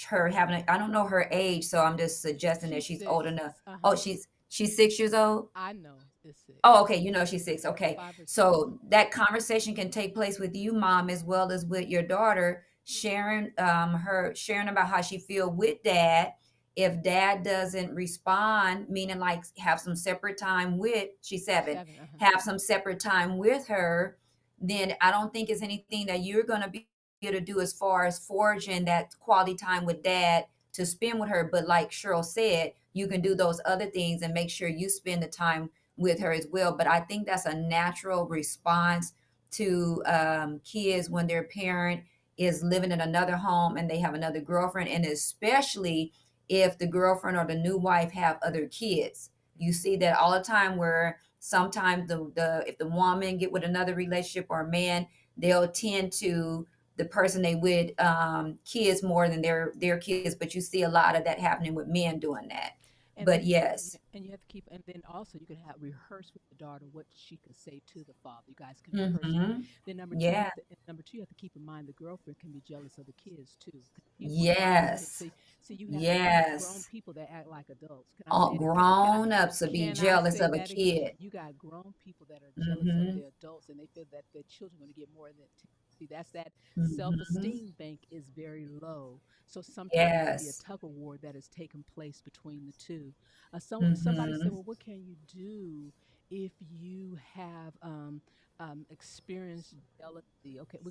her having I don't know her age, so I'm just suggesting that She's she's old 6. enough. Uh Oh, huh. she's 6 years old. I know it's 6. Oh, okay. You know she's 6. Okay. 5 or 6. So that conversation can take place with you, mom, as well as with your daughter, sharing about how she feel with dad. If dad doesn't respond, meaning like have some separate time with, she's 7, 7. Uh huh. have some separate time with her, then I don't think it's anything that you're gonna be able to do as far as forging that quality time with dad to spend with her. But like Cheryl said, you can do those other things and make sure you spend the time with her as well. But I think that's a natural response to kids when their parent is living in another home and they have another girlfriend, and especially if the girlfriend or the new wife have other kids. You see that all the time where sometimes the if the woman get with another relationship or a man, they'll tend to the person they with kids more than their kids, but you see a lot of that happening with men doing that. And But then yes. and you have to keep, and then also you can have rehearse with the daughter what she could say to the father. You guys can rehearse it. Hmm. Then number two, Yeah. you have to keep in mind the girlfriend can be jealous of the kids too. 'Cause people are not Yes. see you have grown Yes. people that act like adults. Can I All say it? Can I grown ups to be can I jealous say of a that again? kid. You got grown people that are jealous of Mhm. their adults, and they feel that their children are going to get more than. See, that's that Mhm. self-esteem bank is very low. So sometimes it can be a Yes. tug of war that has taken place between the two. Somebody said, Mhm. "Well, what can you do if you have experienced jealousy?" Okay, I'm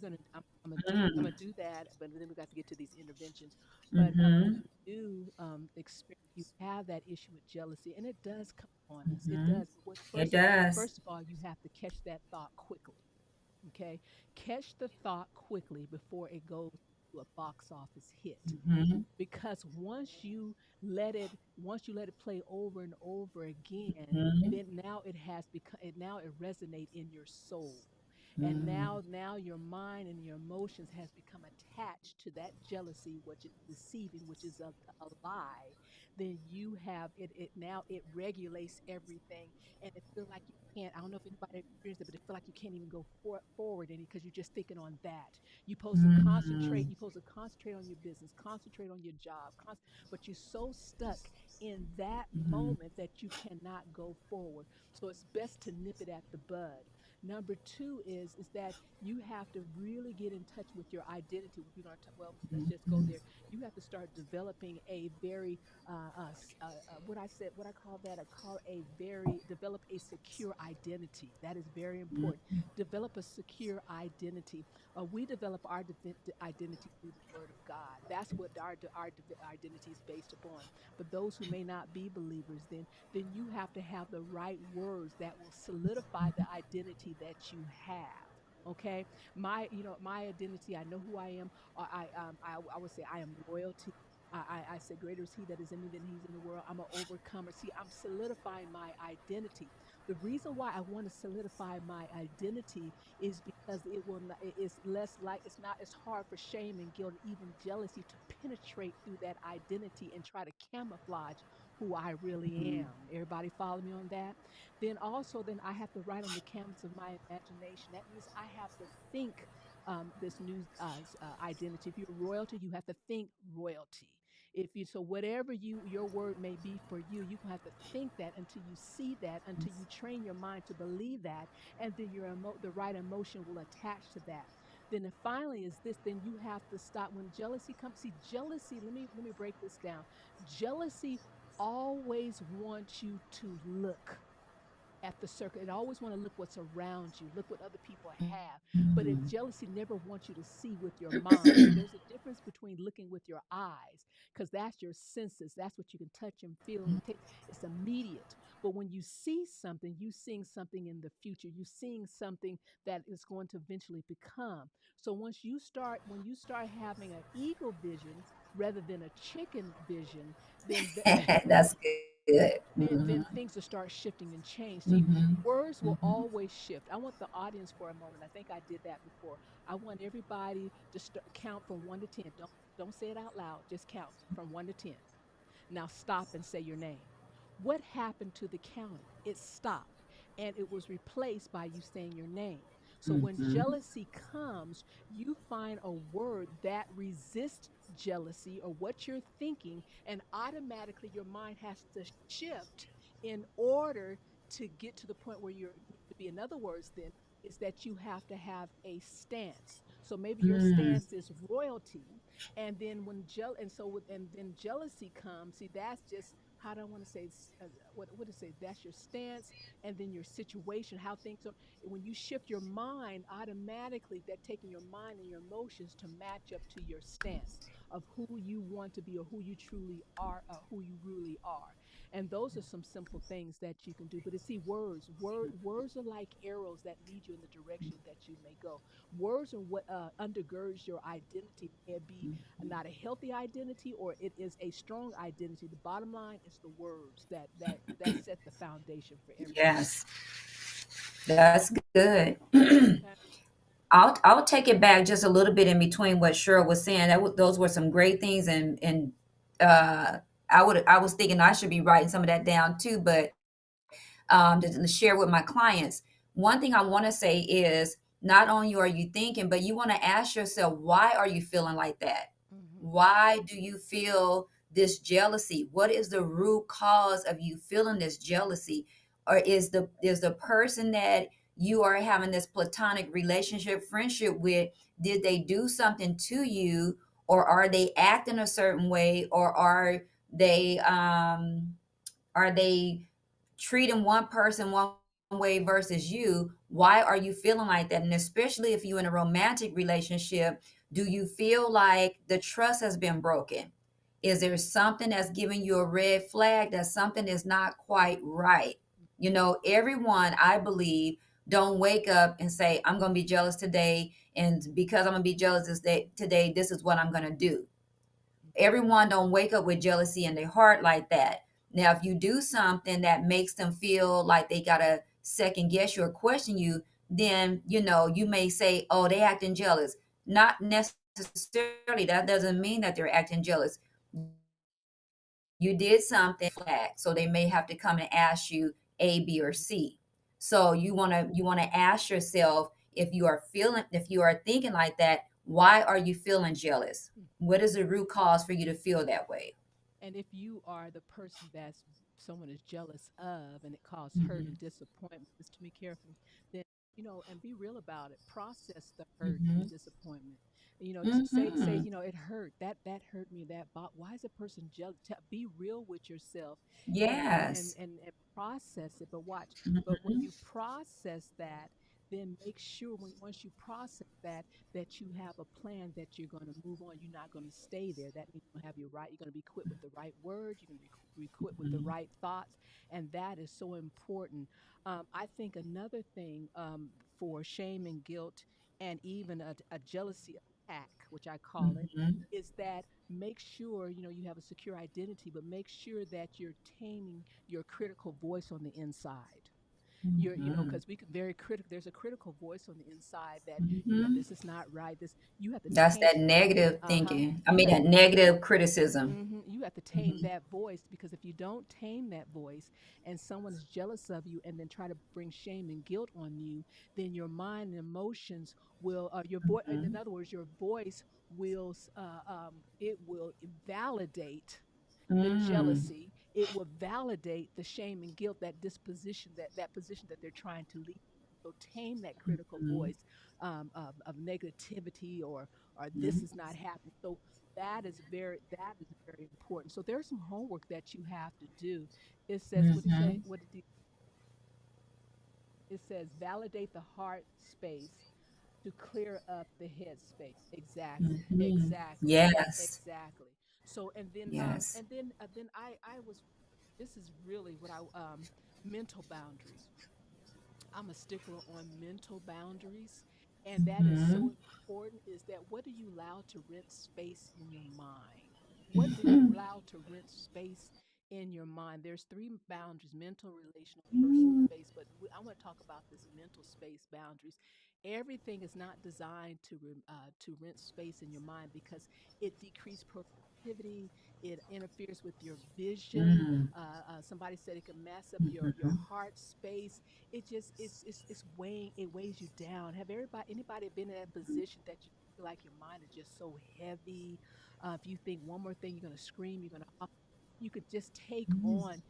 Mm. gonna do that, but then we got to get to these interventions. But when Mhm. you do experience, you have that issue with jealousy, and it does come on us. It Mhm. does. But It does. first of all, you have to catch that thought quickly. Okay, catch the thought quickly before it goes to a box office hit, Mhm. because once you let it play over and over again, Mhm. then now it has become it now it resonate in your soul, and Mhm. now your mind and your emotions has become attached to that jealousy, which is deceiving, which is a lie. Then you have it regulates everything, and it feel like you can't. I don't know if anybody experienced it, but it feel like you can't even go forward any, because you're just thinking on that. Mhm. You're supposed to concentrate on your business, concentrate on your job, but you're so stuck in that Mhm. moment that you cannot go forward. So it's best to nip it at the bud. Number two is that you have to really get in touch with your identity. We're going to well, let's just go there. You have to start developing a very what I said, what I call that, I call a very develop a secure identity. That is very important. Develop a secure identity. We develop our identity through the Word of God. That's what identity is based upon. But those who may not be believers, then you have to have the right words that will solidify the identity that you have. Okay, my identity. I know who I am. I would say I am royalty. I say greater is he that is in me than he's in the world. I'm an overcomer. See, I'm solidifying my identity. The reason why I want to solidify my identity is because it will not, it's less like it's hard for shame and guilt and even jealousy to penetrate through that identity and try to camouflage who I really am. Everybody follow me on that? Then also, then I have to write on the canvas of my imagination. That means I have to think this new identity. If you're royalty, you have to think royalty. If you so whatever your word may be for you, you have to think that until you see that, until you train your mind to believe that, and then the right emotion will attach to that. Then finally is this, then you have to stop when jealousy comes. See, jealousy, let me break this down. Jealousy always wants you to look at the circle. It always want to look what's around you, look what other people have. But it jealousy never wants you to see with your mind. See, there's a difference between looking with your eyes, because that's your senses. That's what you can touch and feel and taste. It's immediate. But when you see something, you seeing something in the future. You seeing something that is going to eventually become. So when you start having an eagle vision rather than a chicken vision, then That's good. then things will start shifting and change. See, words will always shift. I want the audience for a moment. I think I did that before. I want everybody to count from 1 to 10. Don't say it out loud. Just count from 1 to 10. Now stop and say your name. What happened to the counting? It stopped and it was replaced by you saying your name. So when jealousy comes, you find a word that resists jealousy or what you're thinking, and automatically your mind has to shift in order to get to the point where you're to be. In other words, then is that you have to have a stance. So maybe your Mm. stance is royalty, and then and then jealousy comes. See, that's just how do I want to say what to say? That's your stance, and then your situation, how things are. When you shift your mind, automatically that taking your mind and your emotions to match up to your stance of who you want to be or who you truly are, who you really are. And those are some simple things that you can do. But to see words are like arrows that lead you in the direction that you may go. Words are what undergirds your identity. It be not a healthy identity or it is a strong identity. The bottom line is the words that set the foundation for everything. Yes, that's good. Okay. I'll take it back just a little bit in between what Cheryl was saying. Those were some great things, and uh, I was thinking I should be writing some of that down too, but to share with my clients. One thing I want to say is not only are you thinking, but you want to ask yourself, why are you feeling like that? Hmm. Why do you feel this jealousy? What is the root cause of you feeling this jealousy? Or is the person that you are having this platonic relationship, friendship with, did they do something to you, or are they acting a certain way, or they treating one person one way versus you? Why are you feeling like that? And especially if you're in a romantic relationship, do you feel like the trust has been broken? Is there something that's giving you a red flag that something is not quite right? Everyone, I believe, don't wake up and say, I'm going to be jealous today. And because I'm going to be jealous today, this is what I'm going to do. Everyone don't wake up with jealousy in their heart like that. Now, if you do something that makes them feel like they gotta second guess you or question you, then you may say, "Oh, they acting jealous." Not necessarily. That doesn't mean that they're acting jealous. You did something flag, so they may have to come and ask you A, B, or C. So you wanna ask yourself, if you are thinking like that, why are you feeling jealous? What is the root cause for you to feel that way? And if you are the person that's someone is jealous of and it causes hurt Mhm. and disappointment, listen to me carefully, then and be real about it. Process the hurt and the Mhm. disappointment. Say, Mhm. it hurt. That hurt me. Why is a person jealous? Be real with yourself, Yes. and process it. But watch. But when Mhm. you process that, then make sure once you process that, that you have a plan that you're going to move on. You're not going to stay there. That means you're going to have your right. You're going to be equipped with the right words. You're going to be equipped with the Mhm. right thoughts, and that is so important. I think another thing, for shame and guilt, and even a jealousy attack, which I call it, Mhm. is that make sure you have a secure identity, but make sure that you're taming your critical voice on the inside. Mhm. Because we can very critical. There's a critical voice on the inside that Mhm. this is not right. This you have to That's tame. that negative Uh huh. thinking. I You mean, have that negative criticism. You have to tame Mhm. that voice, because if you don't tame that voice and someone is jealous of you and then try to bring shame and guilt on you, then your mind and emotions will, in Mhm. other words, your voice will, it will validate the Mm. jealousy. It will validate the shame and guilt, that disposition, that position that they're trying to lead. So tame that critical Mhm. voice, of negativity, or this Mhm. is not happening. So that is very important. So there's some homework that you have to do. It says, what did he say? Mhm. It says validate the heart space to clear up the head space. Exactly. Mhm. Exactly. Yes. Exactly. So Yes. then I was this is really what I mental boundaries. I'm a stickler on mental boundaries. And that is so Mhm. important, is that what do you allow to rent space in your mind? What do you Mhm. allow to rent space in your mind? There's three boundaries: mental, relational, personal Mhm. space. But I want to talk about this mental space boundaries. Everything is not designed to rent space in your mind, because it decreases productivity. It interferes with your vision. Mhm. Somebody said it can mess up your Mhm. heart space. It weighs you down. Have anybody been in that position that you feel like your mind is just so heavy? If you think one more thing, you're gonna scream, you're gonna you could just take Mhm. on.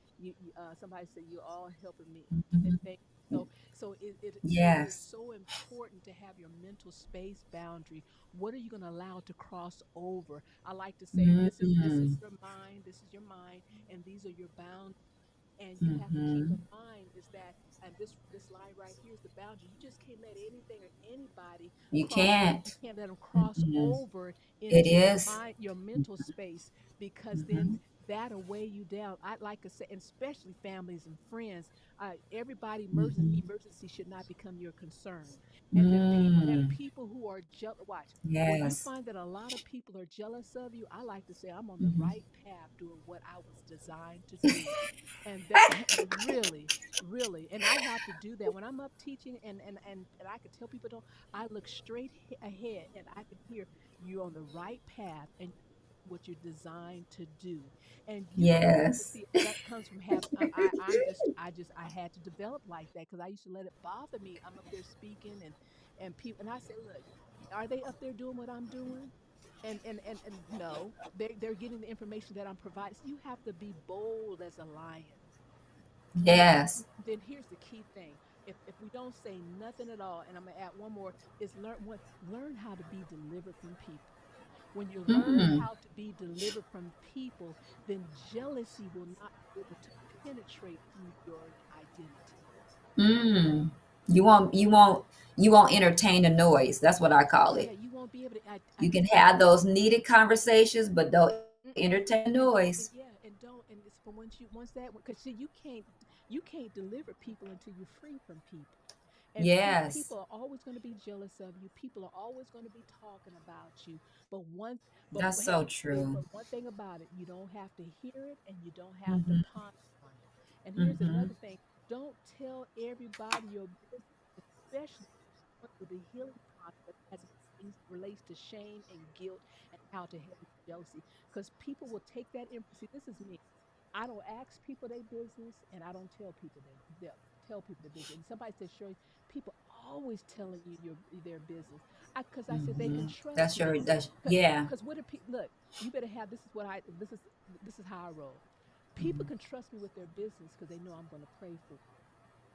Somebody said you're all helping me. And Mhm. so it is Yes. so important to have your mental space boundary. What are you going to allow to cross over? I like to say, this is Mhm. your mind, and these are your boundaries. And you have to keep in Mhm. mind is that, and this line right here is the boundary. You just can't let anything or anybody You cross can't. you can't let them cross Mhm. over It into your is. mind, your mental space, because then Mhm. that'll weigh you down. I like to say, and especially families and friends, everybody Mhm. emergency should not become your concern. And Mm. people who are jealous, watch, when you Yes. find that a lot of people are jealous of you, I like to say I'm on the Mhm. right path doing what I was designed to do. And that really, really, and I have to do that when I'm up teaching, and I could tell people, don't I look straight ahead, and I can hear you on the right path, and what you're designed to do. And you don't have to Yes. see that comes from have I had to develop like that, because I used to let it bother me. I'm up there speaking, and people, and I say, look, are they up there doing what I'm doing? And no, they're getting the information that I'm providing. So you have to be bold as a lion. And Yes. then here's the key thing. If we don't say nothing at all, and I'm gonna add one more, is learn how to be delivered from people. When you learn Mm. how to be delivered from people, then jealousy will not be able to penetrate through your identity. Mm. You won't entertain the noise. That's what I call Yeah, it. you won't be able to. You can have those needed conversations, but don't entertain the noise. Yeah, and don't, and it's for once that, because see, you can't deliver people until you're free from people. And Yes. people are always going to be jealous of you. People are always going to be talking about you. But one, but That's hey, so true. but one thing about it, you don't have to hear it, and you don't have to Mhm. ponder on it. And here's Mhm. another thing: don't tell everybody your business, especially going through the healing process as it relates to shame and guilt, and how to handle jealousy. Because people will take that in. See, this is me. I don't ask people their business, and I don't tell people they'll tell people their business. And somebody said, "Sure, people always telling you their business." Because I said they can Mhm. trust That's me. your that's yeah. Because what do people look? You better have. This is what I. This is how I roll. People Mhm. can trust me with their business because they know I'm going to pray for 'em.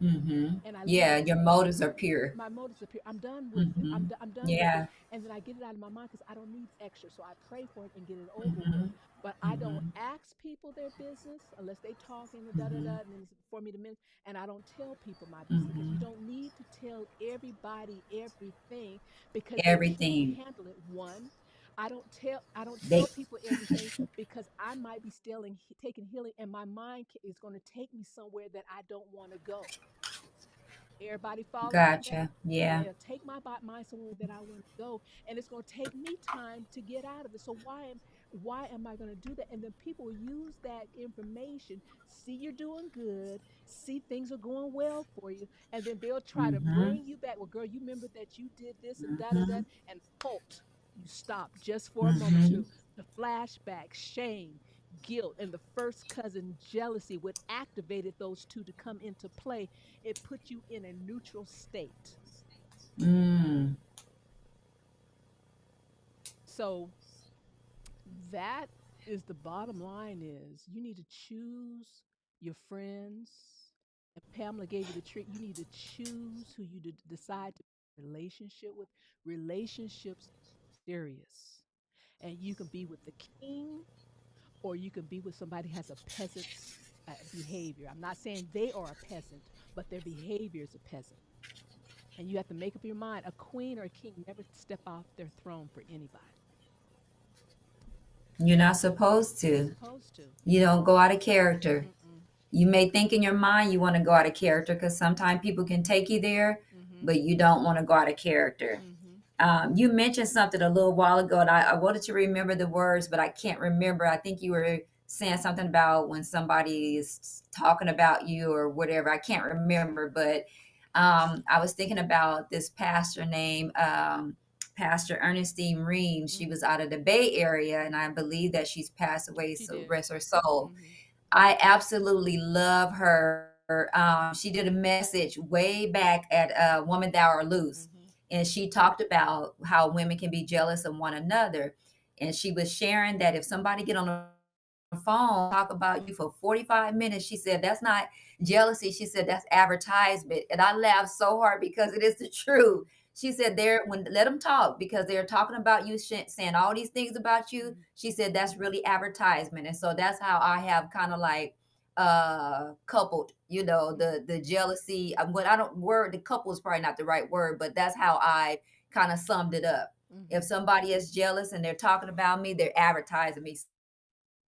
Mm-hmm. And I leave Yeah, it your motives are pure. my motives appear. I'm done with it. Mm-hmm. I'm done with it. Yeah. And then I get it out of my mind because I don't need extra. So I pray for it and get it over with. Mm-hmm. But I don't Mm-hmm. ask people their business unless they talk in the da da Mm-hmm. da, and then it's for me to mention. And I don't tell people my business because you Mm-hmm. don't need to tell everybody everything because they can't Everything. handle it. One, I don't tell They people everything because I might be stealing taking healing, and my mind is going to take me somewhere that I don't want to go. Everybody following me there? gotcha. Yeah. Yeah, take my mind somewhere that I want to go, and it's going to take me time to get out of it. So why am I going to do that? And then people use that information, see you're doing good, see things are going well for you, and then they'll try to Mm-hmm. bring you back. Well, girl, you remember that you did this and da da da, Mm-hmm. and halt. You stop just for a moment Mm-hmm. to the flashback, shame, guilt, and the first cousin jealousy would activated those two to come into play. It put you in a neutral state. Mm. So that is the bottom line is you need to choose your friends. And Pamela gave you the trick. You need to choose who you decide to be in a relationship with. Relationships are serious. And you can be with the king or you can be with somebody who has a peasant's behavior. I'm not saying they are a peasant, but their behavior is a peasant. And you have to make up your mind. A queen or a king never step off their throne for anybody. You're not supposed Not to. supposed to. You don't go out of character. Mm-mm. You may think in your mind you want to go out of character because sometimes people can take you there, Mm-hmm. but you don't want to go out of character. Mm-hmm. You mentioned something a little while ago, and I wanted to remember the words, but I can't remember. I think you were saying something about when somebody is talking about you or whatever. I can't remember, but I was thinking about this pastor named Pastor Ernestine Ream. She Mm-hmm. was out of the Bay Area, and I believe that she's passed away, She so did. rest her soul. Mm-hmm. I absolutely love her. She did a message way back at Woman Thou Are Loose, Mm-hmm. and she talked about how women can be jealous of one another. And she was sharing that if somebody get on the phone talk about you for 45 minutes, she said that's not jealousy. She said that's advertisement. And I laughed so hard because it is the truth. She said they're when let them talk because they're talking about you, saying all these things about you. Mm-hmm. She said that's really advertisement. And so that's how I have kind of like coupled, the jealousy. What I don't word the couple is probably not the right word, but that's how I kind of summed it up. Mm-hmm. If somebody is jealous and they're talking about me, they're advertising me.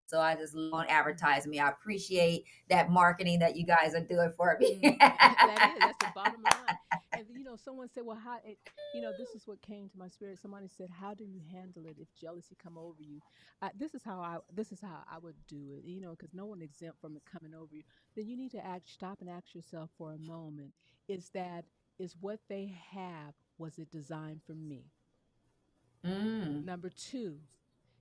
So I just love on Mm-hmm. advertising me. I appreciate that marketing that you guys are doing for me. Mm-hmm. That's the bottom line. And someone said, "Well, this is what came to my spirit." Somebody said, "How do you handle it if jealousy come over you?" This is how I would do it. Because no one exempt from it coming over you. Then you need to stop and ask yourself for a moment: is what they have, was it designed for me? Mm, Number two,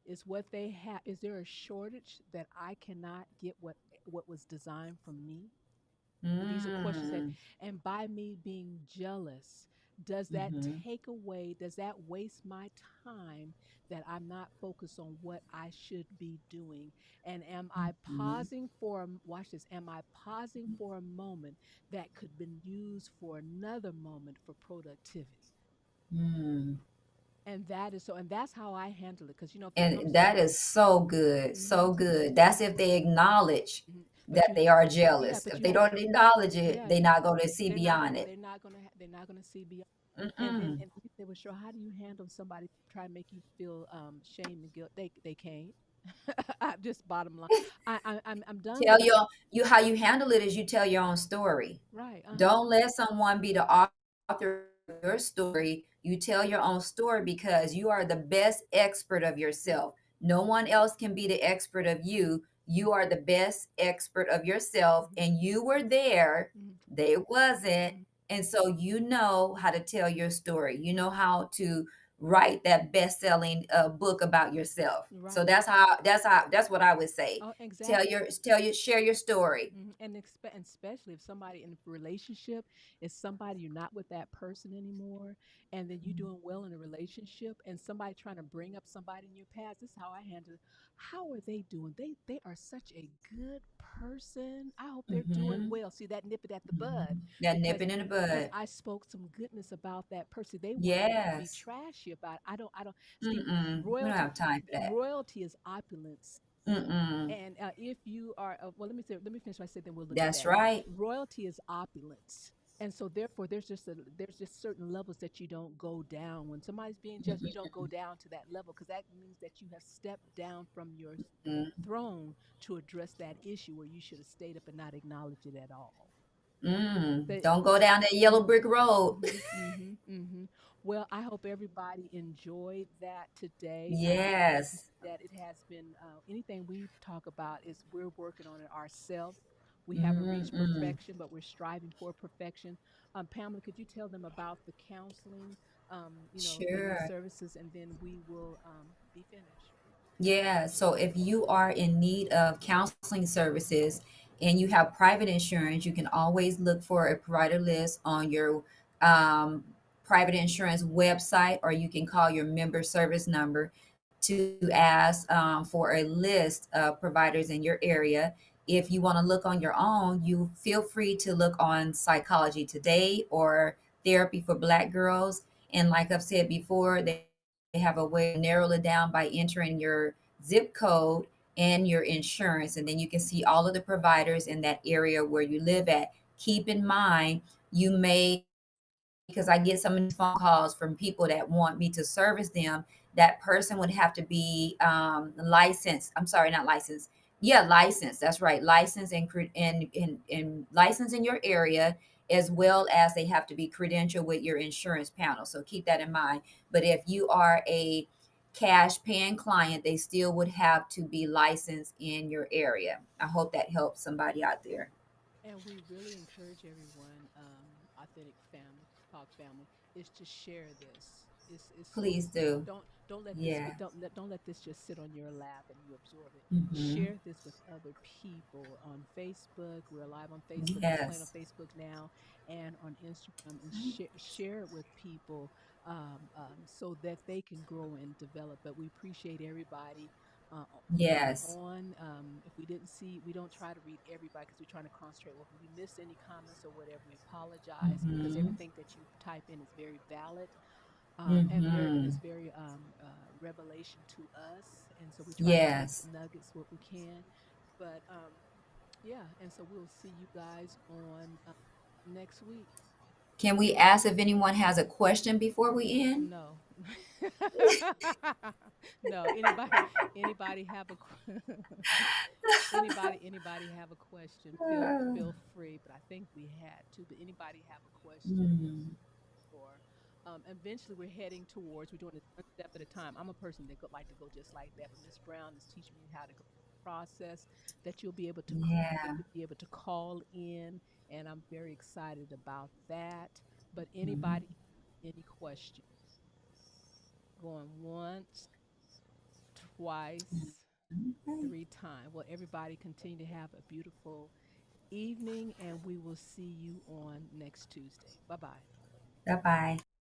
is what they have. Is there a shortage that I cannot get what was designed for me? And these are questions that, mm, and by me being jealous, mm-hmm, does that waste my time that I'm not focused on what I should be doing? And am I mm-hmm, watch this, am I pausing for a moment that could have been used for another moment for productivity? mm. And that's how I handle it. Because, if it And comes to, that is so good, hmm so good. That's if they acknowledge hmm but that they are jealous. but If you they have, don't acknowledge it, yeah, they're not going to see beyond it. they're not gonna see beyond. Mm-mm. And if they were sure, how do you handle somebody try to make you feel shame and guilt? They can't. I'm just bottom line. I'm done Tell with it. you how you handle it is you tell your own story. Right. Don't let someone be the author of your story. You tell your own story because you are the best expert of yourself. No one else can be the expert of you. You are the best expert of yourself, Mm-hmm. and you were there. Mm-hmm. They wasn't. Mm-hmm. And so you know how to tell your story. You know how to write that best-selling book about yourself. So Right. that's what I would say. Oh, exactly. Share your story. And especially if somebody in a relationship is somebody you're not with that person anymore, and then you doing well in a relationship, and somebody trying to bring up somebody in your past. This is how I handle it. How are they doing? They are such a good person, I hope they're doing Mm-hmm. well. See that nip it at the bud, Mm-hmm. That because nipping in the because bud. I spoke some goodness about that person. They want me to be Yes. trashy about it. I don't see Mm-mm. We don't royalty. have time for that. Royalty is opulence. Mm-mm. And if you are, well, let me finish what I said, then we'll look at That's that. right. Royalty is opulence. And so therefore there's just certain levels that you don't go down. When somebody's being judged, you don't go down to that level, because that means that you have stepped down from your Mm-mm. throne to address that issue where you should have stayed up and not acknowledged it at all. Mm. That Don't go down that yellow brick road. hmm hmm hmm Well, I hope everybody enjoyed that today. Yes. That it has been anything we talk about is we're working on it ourselves. We haven't reached Mm-mm. perfection, but we're striving for perfection. Pamela, could you tell them about the counseling, and the Sure. services, and then we will be finished. Yeah, so if you are in need of counseling services and you have private insurance, you can always look for a provider list on your um, private insurance website, or you can call your member service number to ask for a list of providers in your area. If you want to look on your own, you feel free to look on Psychology Today or Therapy for Black Girls. And like I've said before, they have a way to narrow it down by entering your zip code and your insurance, and then you can see all of the providers in that area where you live at. Keep in mind, you may, because I get some of these phone calls from people that want me to service them, that person would have to be licensed. I'm sorry, not licensed. Yeah, licensed. That's right. Licensed and licensed in your area, as well as they have to be credentialed with your insurance panel. So keep that in mind. But if you are a cash paying client, they still would have to be licensed in your area. I hope that helps somebody out there. And we really encourage everyone, authentic family, talk family, is to share this. Is so Please do. don't let this Yeah. don't let this just sit on your lap and you absorb it. Hmm. Share this with other people on Facebook. We're live on Facebook, Explain on Yes. Facebook now, and on Instagram, and share it with people, so that they can grow and develop. But we appreciate everybody being Yes. on. If we didn't see, we don't try to read everybody because we're trying to concentrate. Well, if we missed any comments or whatever, we apologize, because Hmm. everything that you type in is very valid, and Hmm. is very revelation to us. And so we try to take Yes. nuggets what we can. But yeah, and so we'll see you guys on next week. Can we ask if anyone has a question before we end? No. No, anybody have a anybody have a question, feel free. But I think we had to. But anybody have a question Mm. for? Eventually, we're heading towards. We're doing it one step at a time. I'm a person that like to go just like that. But Miss Brown is teaching me how to go process, that you'll be able to Yeah. call in, and I'm very excited about that. But Mhm. anybody, any questions? Going once, twice, Okay. three times. Well, everybody continue to have a beautiful evening, and we will see you on next Tuesday. Bye bye. Bye bye.